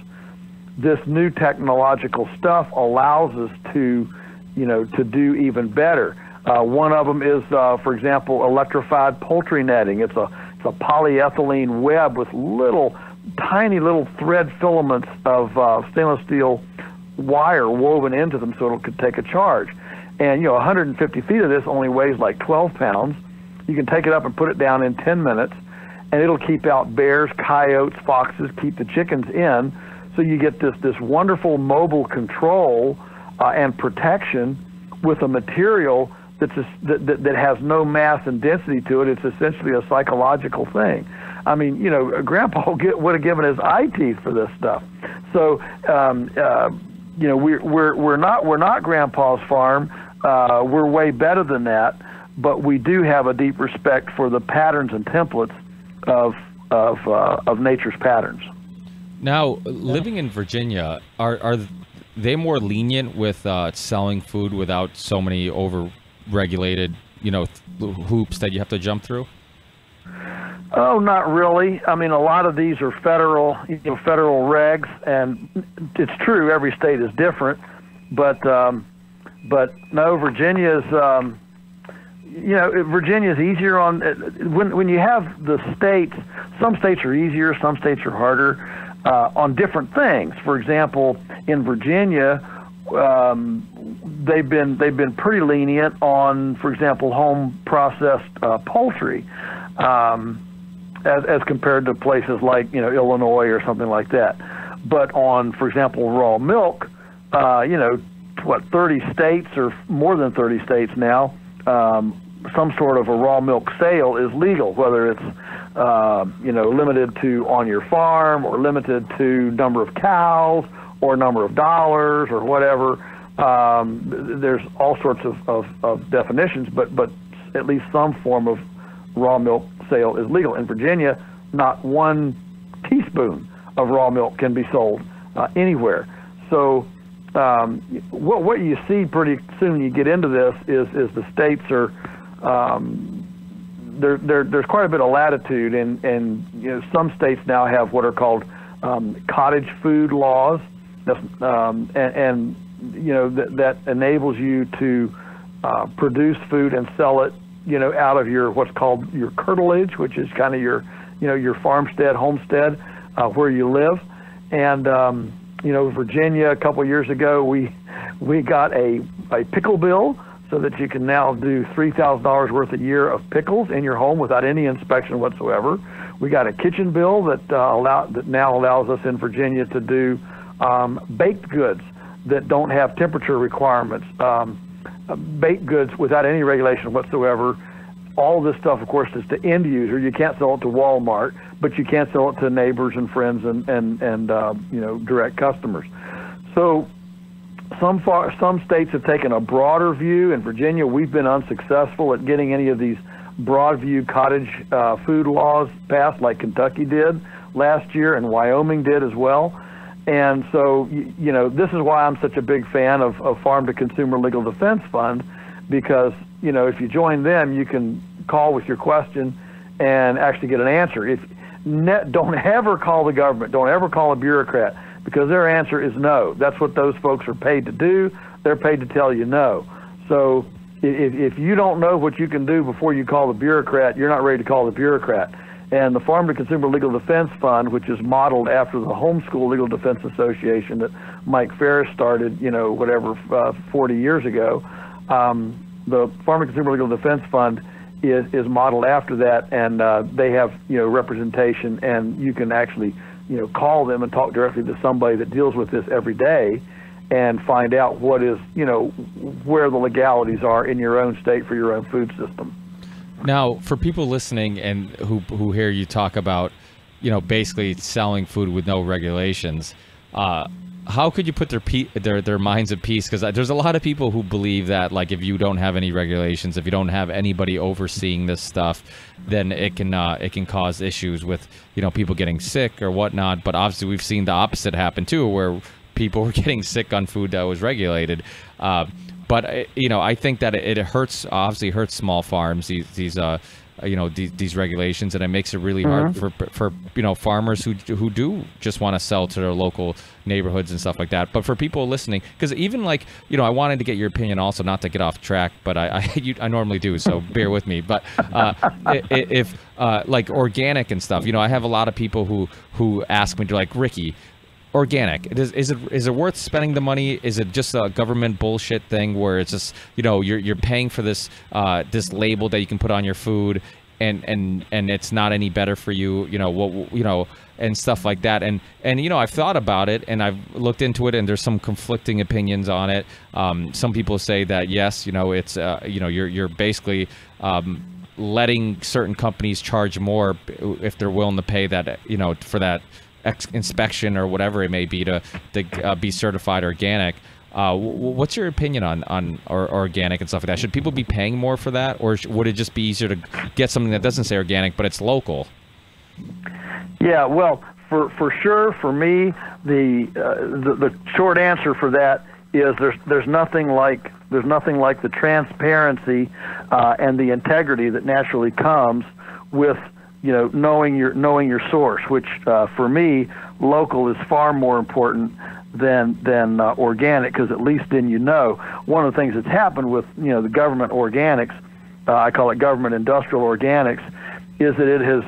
this new technological stuff allows us to do even better. One of them is, for example, electrified poultry netting. It's a polyethylene web with tiny little thread filaments of stainless steel wire woven into them, so it could take a charge. And 150 feet of this only weighs like 12 pounds. You can take it up and put it down in 10 minutes, and it'll keep out bears, coyotes, foxes, keep the chickens in. So you get this wonderful mobile control and protection with a material that has no mass and density to it. It's essentially a psychological thing. I mean, Grandpa would have given his eye teeth for this stuff. So, we're not Grandpa's farm. We're way better than that, but we do have a deep respect for the patterns and templates of nature's patterns. Now, living in Virginia, are they more lenient with selling food without so many over-regulated, hoops that you have to jump through? Oh, not really. I mean, a lot of these are federal regs, and it's true every state is different. But no, Virginia's Virginia's easier on when you have the states. Some states are easier, some states are harder. on different things. For example, in Virginia, they've been pretty lenient on, for example, home processed poultry, as compared to places like Illinois or something like that. But on, for example, raw milk, 30 states or more than 30 states now, some sort of a raw milk sale is legal, whether it's limited to on your farm or limited to number of cows or number of dollars or whatever. There's all sorts of definitions, but at least some form of raw milk sale is legal. In Virginia, not 1 teaspoon of raw milk can be sold anywhere. So what you see pretty soon you get into this is the states are there's quite a bit of latitude, and some states now have what are called cottage food laws, that enables you to produce food and sell it out of your what's called your curtilage, which is kind of your farmstead, homestead, where you live. And Virginia, a couple of years ago, we got a pickle bill so that you can now do $3,000 worth a year of pickles in your home without any inspection whatsoever. We got a kitchen bill that now allows us in Virginia to do baked goods that don't have temperature requirements, baked goods without any regulation whatsoever. All of this stuff, of course, is to end user. You can't sell it to Walmart, but you can sell it to neighbors and friends and direct customers. So some states have taken a broader view. In Virginia, we've been unsuccessful at getting any of these broad view cottage food laws passed, like Kentucky did last year and Wyoming did as well. And so, this is why I'm such a big fan of Farm to Consumer Legal Defense Fund, because, if you join them, you can call with your question and actually get an answer. Don't ever call the government, don't ever call a bureaucrat, because their answer is no. That's what those folks are paid to do. They're paid to tell you no. So if you don't know what you can do before you call the bureaucrat, you're not ready to call the bureaucrat. And the Farm to Consumer Legal Defense Fund, which is modeled after the Homeschool Legal Defense Association that Mike Ferris started, 40 years ago, the Farm to Consumer Legal Defense Fund is modeled after that, and they have, representation, and you can actually, call them and talk directly to somebody that deals with this every day and find out what is, where the legalities are in your own state for your own food system. Now, for people listening and who hear you talk about, basically selling food with no regulations, how could you put their minds at peace? Because there's a lot of people who believe that, like, if you don't have any regulations, if you don't have anybody overseeing this stuff, then it can cause issues with people getting sick or whatnot. But obviously, we've seen the opposite happen too, where people were getting sick on food that was regulated. But I think that it obviously hurts small farms, these regulations, and it makes it really hard for farmers who do just want to sell to their local neighborhoods and stuff like that. But for people listening, because even I wanted to get your opinion also, not to get off track, but I normally do, so bear with me. But if like organic and stuff, I have a lot of people who ask me, they're like, Ricky, organic, is it worth spending the money? Is it just a government bullshit thing where it's just you're paying for this this label that you can put on your food, and it's not any better for you, and stuff like that. And I've thought about it, and I've looked into it, and there's some conflicting opinions on it. Some people say that yes, it's you're basically letting certain companies charge more if they're willing to pay that for that inspection or whatever it may be to be certified organic. What's your opinion on organic and stuff like that? Should people be paying more for that, or would it just be easier to get something that doesn't say organic but it's local? Yeah, well, for sure, for me, the short answer for that is there's nothing like the transparency and the integrity that naturally comes with knowing your source, which for me, local is far more important than organic, because at least then one of the things that's happened with the government organics, I call it government industrial organics, is that it has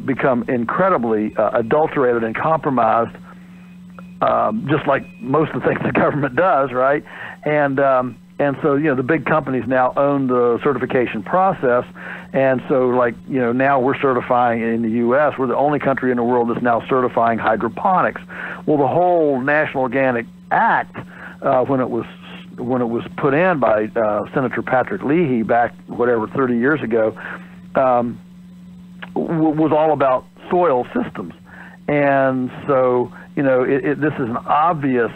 become incredibly adulterated and compromised, just like most of the things the government does, right? And so, the big companies now own the certification process. And so, now we're certifying in the U.S., we're the only country in the world that's now certifying hydroponics. Well, the whole National Organic Act, when it was put in by Senator Patrick Leahy back, 30 years ago, was all about soil systems. And so, this is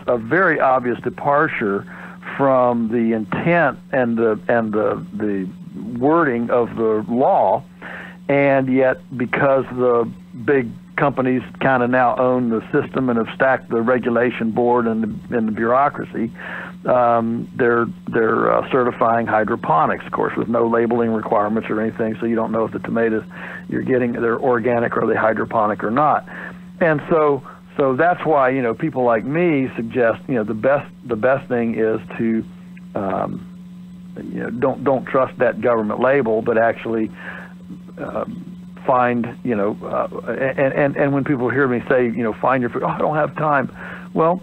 a very obvious departure from the intent and the wording of the law, and yet because the big companies kind of now own the system and have stacked the regulation board and the bureaucracy, they're certifying hydroponics, of course, with no labeling requirements or anything, so you don't know if the tomatoes you're getting, they're organic or they're hydroponic or not. And so that's why, people like me suggest, the best thing is to, don't trust that government label, but actually find, and when people hear me say, find your food, I don't have time. Well,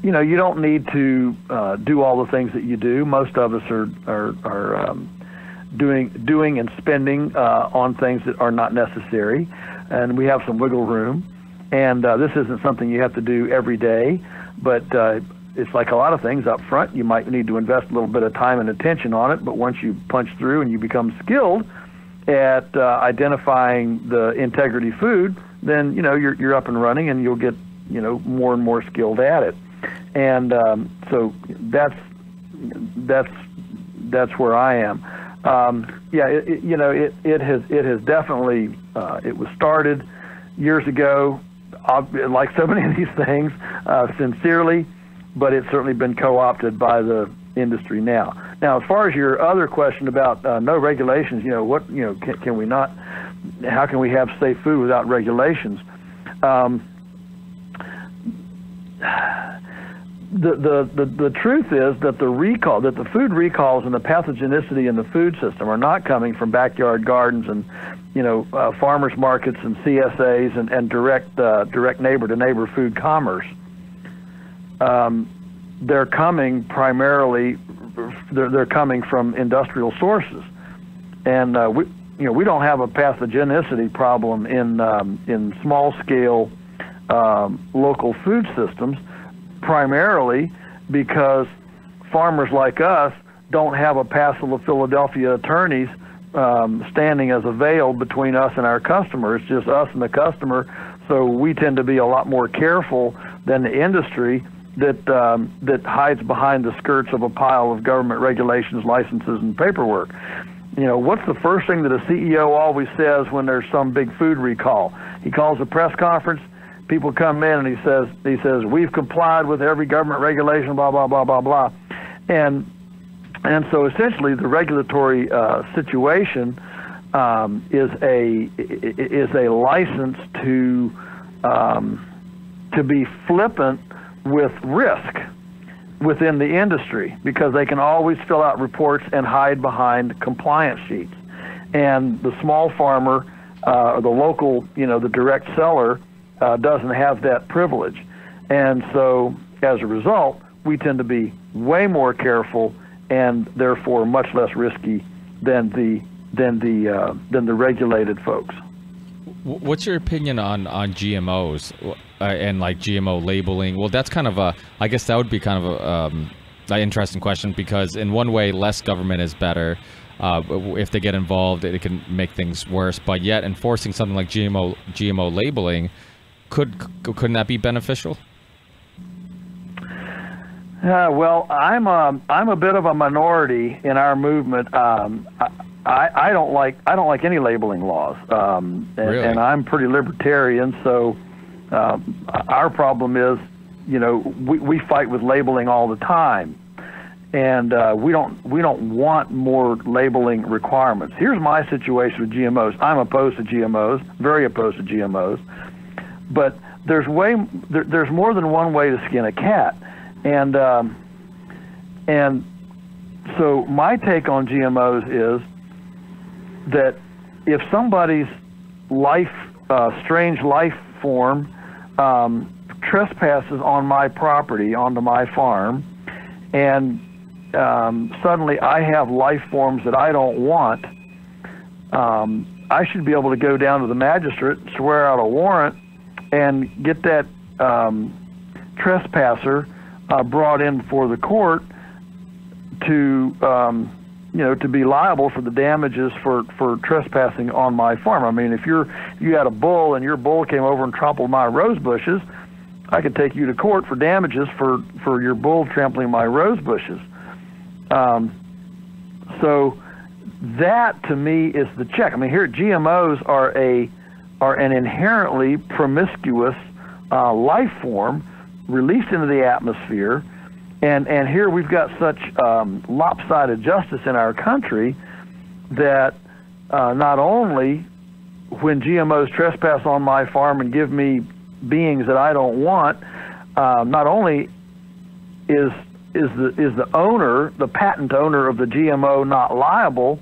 you don't need to do all the things that you do. Most of us are doing and spending on things that are not necessary, and we have some wiggle room. And this isn't something you have to do every day, but it's like a lot of things up front. You might need to invest a little bit of time and attention on it, but once you punch through and you become skilled at identifying the integrity food, then you're up and running, and you'll get more and more skilled at it. And so that's where I am. It has definitely it was started years ago, like so many of these things, sincerely, but it's certainly been co-opted by the industry now. Now, as far as your other question about no regulations, can we not? How can we have safe food without regulations? The truth is that the food recalls and the pathogenicity in the food system are not coming from backyard gardens and farmers markets and CSAs and direct neighbor to neighbor food commerce. They're coming primarily. They're coming from industrial sources, and we don't have a pathogenicity problem in small scale local food systems, primarily because farmers like us don't have a passel of Philadelphia attorneys standing as a veil between us and our customer. It's just us and the customer, so we tend to be a lot more careful than the industry that hides behind the skirts of a pile of government regulations, licenses, and paperwork. What's the first thing that a CEO always says when there's some big food recall? He calls a press conference. People come in and he says we've complied with every government regulation, blah blah blah blah blah, and so essentially the regulatory situation is a license to be flippant with risk within the industry, because they can always fill out reports and hide behind compliance sheets, and the small farmer or the local, the direct seller doesn't have that privilege. And so as a result, we tend to be way more careful and therefore much less risky than the regulated folks. What's your opinion on GMOs and like GMO labeling? Well, that's kind of I guess that would be kind of an interesting question, because in one way, less government is better. If they get involved, it can make things worse. But yet, enforcing something like GMO labeling, couldn't that be beneficial? Well, I'm a bit of a minority in our movement. I don't like any labeling laws, Really? And I'm pretty libertarian. So our problem is, we fight with labeling all the time, and we don't want more labeling requirements. Here's my situation with GMOs. I'm opposed to GMOs, very opposed to GMOs, but there's more than one way to skin a cat, and so my take on GMOs is that if somebody's strange life form trespasses on my property, onto my farm, and suddenly I have life forms that I don't want, I should be able to go down to the magistrate, swear out a warrant, and get that trespasser brought in before the court to to be liable for the damages for trespassing on my farm. I mean, if you had a bull and your bull came over and trampled my rose bushes, I could take you to court for damages for your bull trampling my rose bushes. So that to me is the check. I mean, here GMOs are an inherently promiscuous life form released into the atmosphere, and here we've got such lopsided justice in our country that not only when GMOs trespass on my farm and give me beings that I don't want, not only is the owner, the patent owner of the GMO, not liable,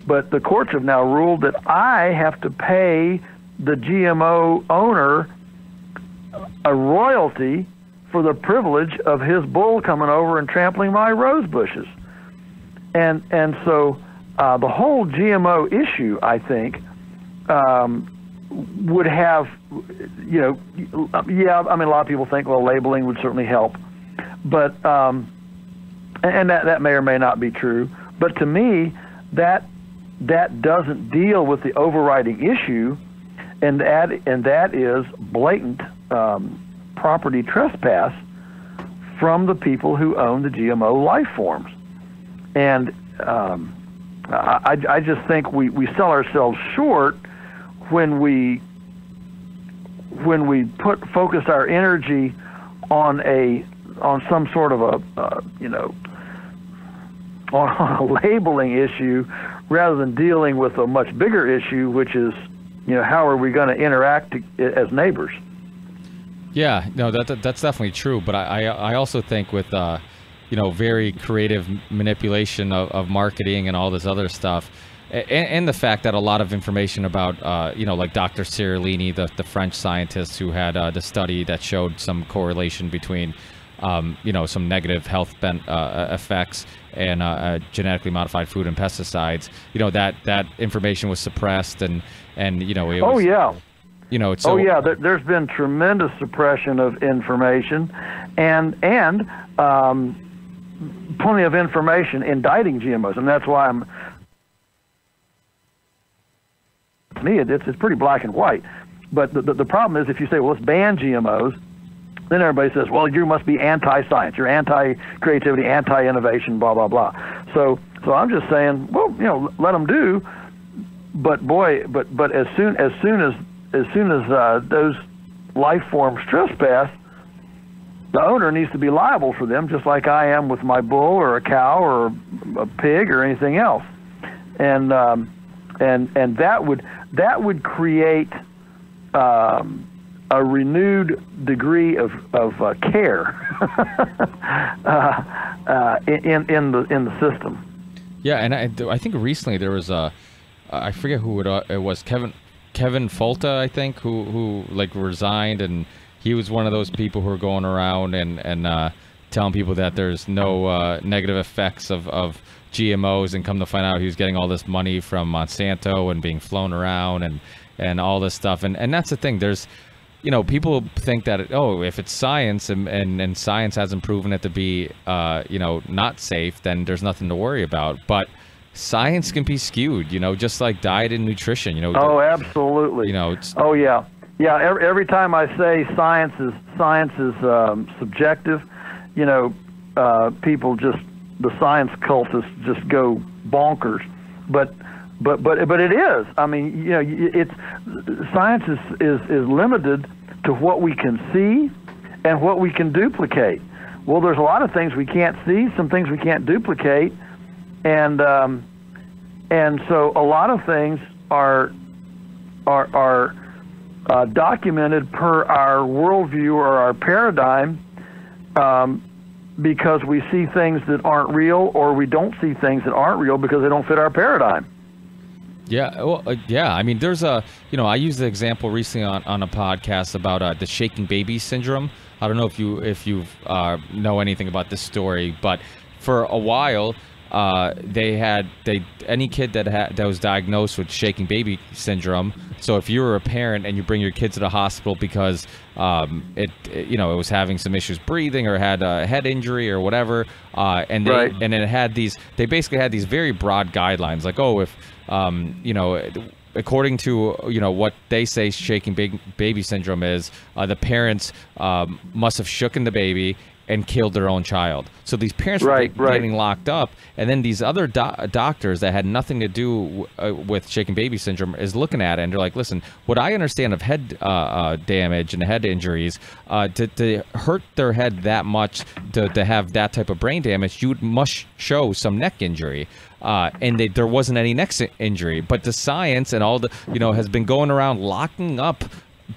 but the courts have now ruled that I have to pay the GMO owner a royalty for the privilege of his bull coming over and trampling my rose bushes. And so the whole GMO issue, I think, would have, yeah, I mean, a lot of people think, well, labeling would certainly help, but and that may or may not be true. But to me, that doesn't deal with the overriding issue, and that is blatant property trespass from the people who own the GMO life forms. And I just think we sell ourselves short when we focus our energy on some sort of on a labeling issue rather than dealing with a much bigger issue, which is, how are we going to interact as neighbors? Yeah, no, that's definitely true. But I also think with very creative manipulation of marketing and all this other stuff, and the fact that a lot of information about like Dr. Cirullini, the French scientist who had the study that showed some correlation between some negative health effects and genetically modified food and pesticides, that information was suppressed and it was, oh yeah. So, there's been tremendous suppression of information, and plenty of information indicting GMOs, and that's why to me it's pretty black and white. But the problem is, if you say, well, let's ban GMOs, then everybody says, well, you must be anti-science, you're anti-creativity, anti-innovation, blah blah blah. So I'm just saying, well, let them do, but boy, but as soon as those life forms trespass, the owner needs to be liable for them, just like I am with my bull or a cow or a pig or anything else. And that would create a renewed degree of care in the system. Yeah, and I think recently there was I forget who it was, Kevin Folta, I think, who like resigned, and he was one of those people who are going around and telling people that there's no negative effects of GMOs, and come to find out he was getting all this money from Monsanto and being flown around and all this stuff. And that's the thing. There's, people think that, if it's science and science hasn't proven it to be, not safe, then there's nothing to worry about. But science can be skewed, just like diet and nutrition, Oh, absolutely. Oh, yeah. Yeah, every time I say science is subjective, people the science cultists just go bonkers. But it is. I mean, it's science is limited to what we can see and what we can duplicate. Well, there's a lot of things we can't see, some things we can't duplicate, and so a lot of things are documented per our worldview or our paradigm, because we see things that aren't real, or we don't see things that aren't real because they don't fit our paradigm. Yeah, well, yeah. I mean, there's I used the example recently on a podcast about the shaking baby syndrome. I don't know if you know anything about this story, but for a while, any kid that was diagnosed with shaking baby syndrome. So if you were a parent and you bring your kid to the hospital because it was having some issues breathing or had a head injury or whatever, and they basically had these very broad guidelines, like, oh, if according to what they say shaking baby syndrome is, the parents must have shooken the baby and killed their own child. So these parents were getting locked up, and then these other doctors that had nothing to do with shaken baby syndrome is looking at it, and they're like, listen, what I understand of head damage and head injuries, to hurt their head that much, to have that type of brain damage, you must show some neck injury. And there wasn't any neck injury, but the science and all the, has been going around locking up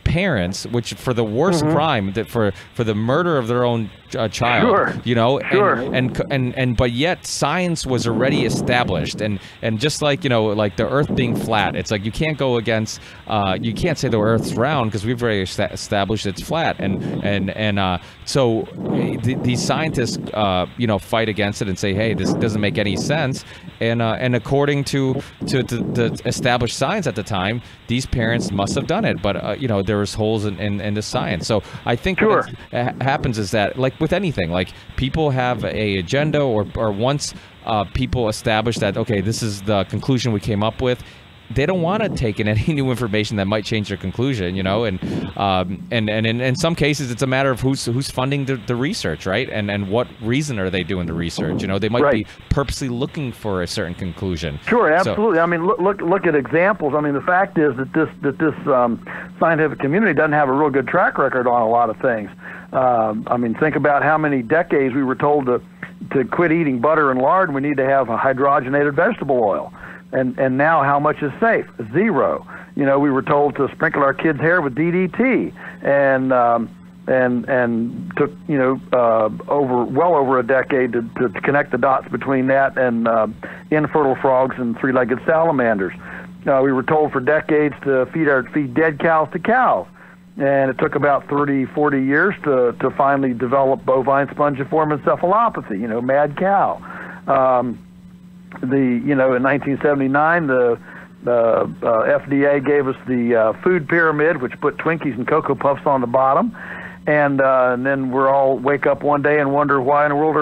parents, which for the worst crime, that for the murder of their own child, and but yet science was already established, and just like like the Earth being flat, it's like you can't go against, you can't say the Earth's round because we've already established it's flat, and so these scientists fight against it and say, hey, this doesn't make any sense, and according to the established science at the time, these parents must have done it, but there was holes in the science. So I think what happens is that, like with anything, like people have a agenda, or once people establish that, okay, this is the conclusion we came up with, they don't want to take in any new information that might change their conclusion, and in some cases it's a matter of who's funding the research, right? And what reason are they doing the research? They might be purposely looking for a certain conclusion. Sure, absolutely. I mean, look at examples. I mean, the fact is that this scientific community doesn't have a real good track record on a lot of things. I mean, think about how many decades we were told to quit eating butter and lard, and we need to have a hydrogenated vegetable oil. And now how much is safe? Zero. We were told to sprinkle our kids' hair with DDT, and took well over a decade to connect the dots between that and infertile frogs and three-legged salamanders. We were told for decades to feed dead cows to cows, and it took about 30, 40 years to finally develop bovine spongiform encephalopathy. Mad cow. In 1979, the FDA gave us the food pyramid, which put Twinkies and Cocoa Puffs on the bottom, and then we're all wake up one day and wonder why in the world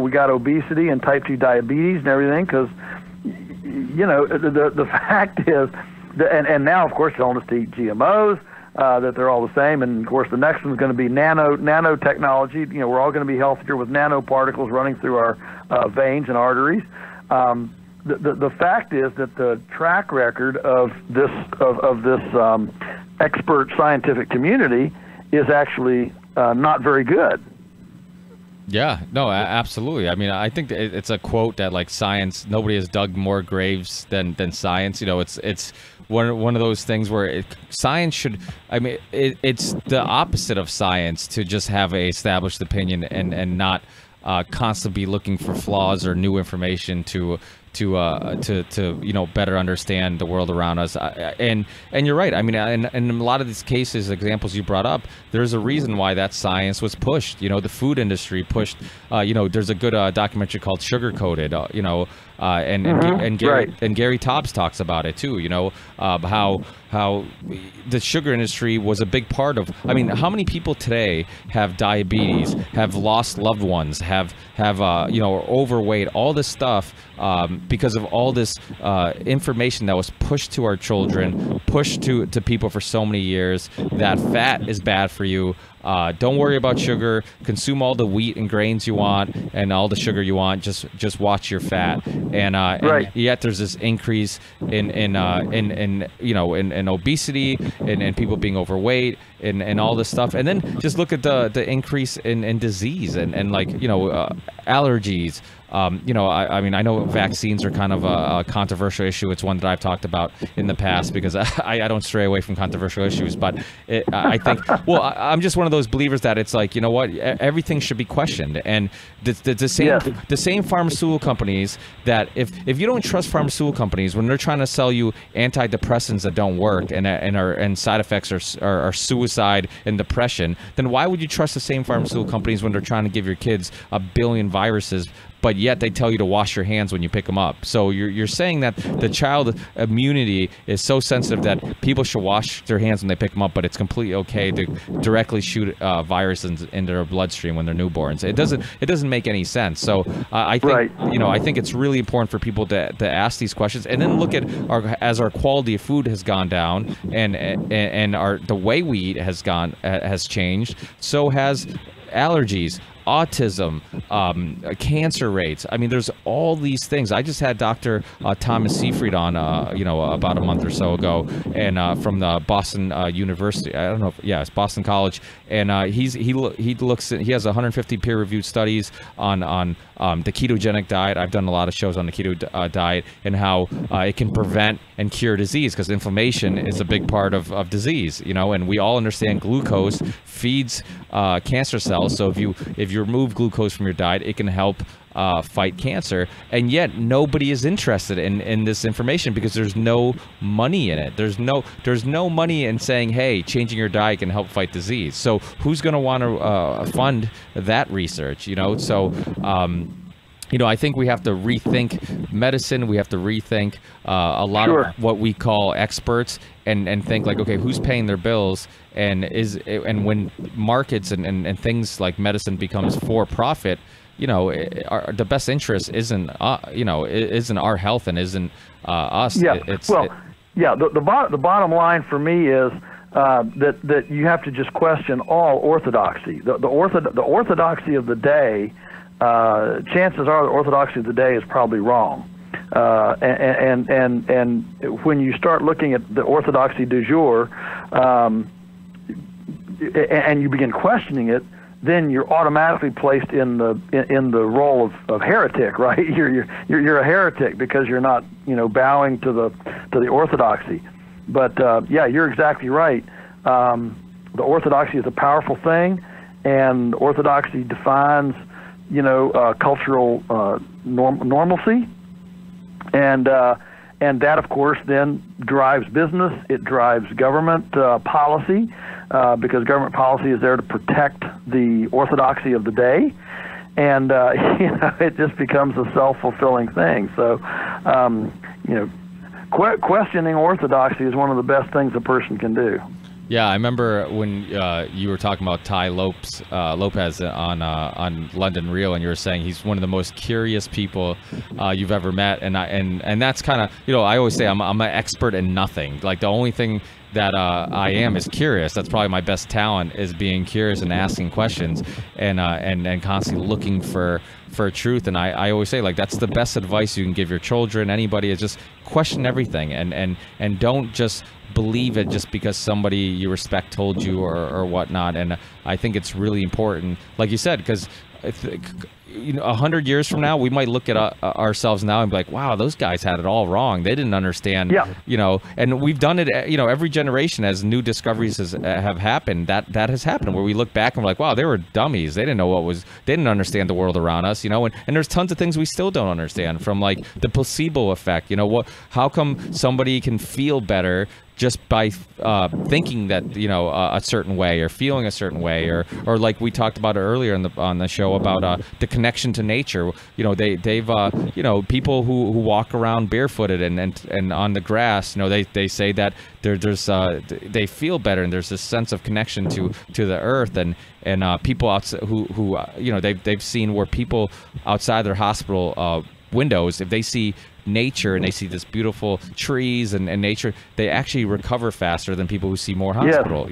we got obesity and type 2 diabetes and everything, because the fact is, and now of course telling us to eat GMOs, that they're all the same, and of course the next one's going to be nanotechnology. We're all going to be healthier with nanoparticles running through our veins and arteries. The fact is that the track record of this expert scientific community is actually not very good. Yeah, no, absolutely. I mean, I think it's a quote that, like, science, nobody has dug more graves than science. It's one of those things where science should, I mean, it's the opposite of science to just have a established opinion and not constantly be looking for flaws or new information to better understand the world around us. And you're right. I mean, in a lot of these cases, examples you brought up, there's a reason why that science was pushed. The food industry pushed. There's a good documentary called Sugar Coated. And Gary Taubes talks about it too. How the sugar industry was a big part of. I mean, how many people today have diabetes, have lost loved ones, have overweight, all this stuff, because of all this information that was pushed to our children, pushed to people for so many years, that fat is bad for you. Don't worry about sugar. Consume all the wheat and grains you want and all the sugar you want. Just watch your fat. And yet there's this increase in obesity and people being overweight and all this stuff. And then just look at the increase in disease and allergies. I mean, I know vaccines are kind of a controversial issue. It's one that I've talked about in the past because I don't stray away from controversial issues. But I think, well, I'm just one of of those believers that it's like, you know what, everything should be questioned. And the same pharmaceutical companies that if you don't trust pharmaceutical companies when they're trying to sell you antidepressants that don't work and side effects are suicide and depression, then why would you trust the same pharmaceutical companies when they're trying to give your kids 1 billion viruses, but yet they tell you to wash your hands when you pick them up? So you're saying that the child immunity is so sensitive that people should wash their hands when they pick them up, but it's completely okay to directly shoot viruses into their bloodstream when they're newborns. It doesn't make any sense. So I think I think it's really important for people to ask these questions and then look at as our quality of food has gone down and the way we eat has changed. So has allergies, autism, cancer rates. I mean, there's all these things. I just had Dr. Thomas Seyfried on, about a month or so ago, and from the Boston University. I don't know. It's Boston College, and he has 150 peer-reviewed studies on the ketogenic diet. I've done a lot of shows on the keto diet and how it can prevent and cure disease, because inflammation is a big part of disease. And we all understand glucose feeds cancer cells. So if you remove glucose from your diet, it can help fight cancer. And yet nobody is interested in this information because there's no money in it. There's no money in saying, hey, changing your diet can help fight disease. So who's going to want to fund that research? So I think we have to rethink medicine. We have to rethink a lot of what we call experts and think like, okay, who's paying their bills? And when markets and things like medicine becomes for profit, the best interest isn't our health and isn't us. The bottom line for me is that you have to just question all orthodoxy. The orthodoxy of the day. Chances are the orthodoxy of the day is probably wrong, and when you start looking at the orthodoxy du jour, and you begin questioning it, then you're automatically placed in the role of heretic, right? You're a heretic because you're not bowing to the orthodoxy. But you're exactly right. The orthodoxy is a powerful thing, and orthodoxy defines cultural normalcy, and that, of course, then drives business. It drives government policy, because government policy is there to protect the orthodoxy of the day, and it just becomes a self-fulfilling thing. So, questioning orthodoxy is one of the best things a person can do. Yeah, I remember when you were talking about Ty Lopez on London Real, and you were saying he's one of the most curious people you've ever met, and that's kind of, I always say I'm an expert in nothing. Like, the only thing that I am is curious. That's probably my best talent, is being curious and asking questions and constantly looking for truth. And I always say, like, that's the best advice you can give your children, anybody, is just question everything and don't just believe it just because somebody you respect told you or whatnot. And I think it's really important, like you said, because 100 years from now, we might look at ourselves now and be like, wow, those guys had it all wrong. They didn't understand, and we've done it, every generation as new discoveries have happened, that has happened, where we look back and we're like, wow, they were dummies. They didn't know they didn't understand the world around us, and there's tons of things we still don't understand, from like the placebo effect. How come somebody can feel better just by thinking that a certain way or feeling a certain way, or like we talked about earlier on the show about the connection to nature. They've people who walk around barefooted and on the grass, they say that there's they feel better, and there's this sense of connection to the earth, and people outside who they've seen where people outside their hospital windows, if they see nature and they see this beautiful trees and nature, they actually recover faster than people who see more hospital.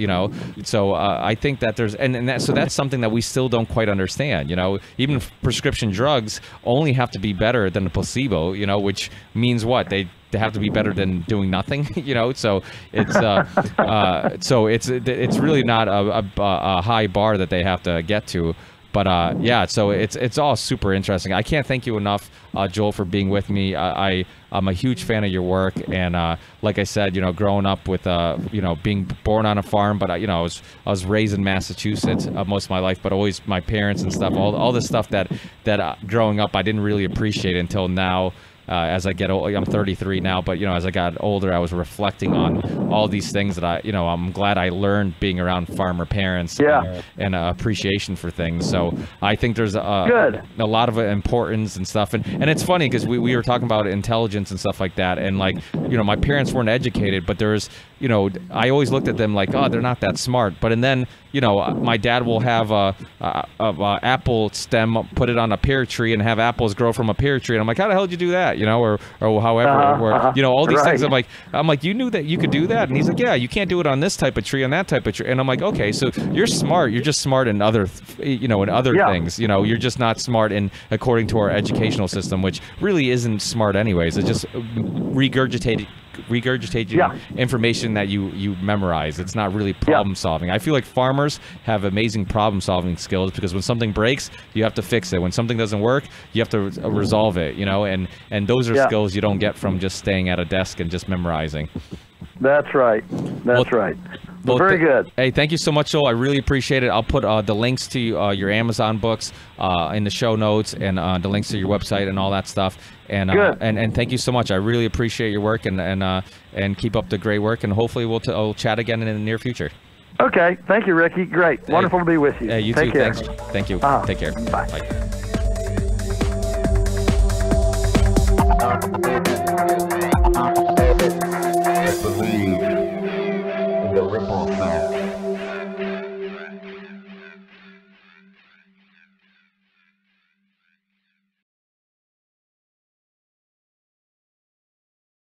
So I think that there's so that's something that we still don't quite understand. Even prescription drugs only have to be better than the placebo, which means what? They have to be better than doing nothing. So it's it's really not a high bar that they have to get to. But yeah, so it's all super interesting. I can't thank you enough, Joel, for being with me. I'm a huge fan of your work, and like I said, you know, growing up with you know, being born on a farm, but you know, I was raised in Massachusetts most of my life, but always my parents and stuff, all the stuff that growing up I didn't really appreciate until now. As I get old, I'm 33 now, but you know, as I got older, I was reflecting on all these things that you know, I'm glad I learned being around farmer parents, and appreciation for things. So I think there's a lot of importance and stuff, and it's funny because we were talking about intelligence and stuff like that, and like, you know, my parents weren't educated, but there's, you know, I always looked at them like, oh, they're not that smart, but and then, you know, my dad will have a apple stem, put it on a pear tree, and have apples grow from a pear tree, and I'm like, how the hell did you do that? You know, or however, you know, all these things. I'm like, you knew that you could do that? And he's like, yeah, you can't do it on this type of tree, on that type of tree. And I'm like, okay, so you're smart. You're just smart in other, you know, in other things. You know, you're just not smart in according to our educational system, which really isn't smart anyways. It's just regurgitating information that you memorize. It's not really problem solving. I feel like farmers have amazing problem solving skills, because when something breaks, you have to fix it. When something doesn't work, you have to resolve it, you know, and those are skills you don't get from just staying at a desk and just memorizing. That's right. That's right. Well, very good. Hey, thank you so much, Joel. I really appreciate it. I'll put the links to your Amazon books in the show notes, and the links to your website and all that stuff. And and thank you so much. I really appreciate your work, and keep up the great work. And hopefully we'll chat again in the near future. Okay. Thank you, Ricky. Great. Wonderful to be with you. Hey, you Take too. care. Thanks. Thank you. Take care. Bye. Bye. Believe in the ripple effect.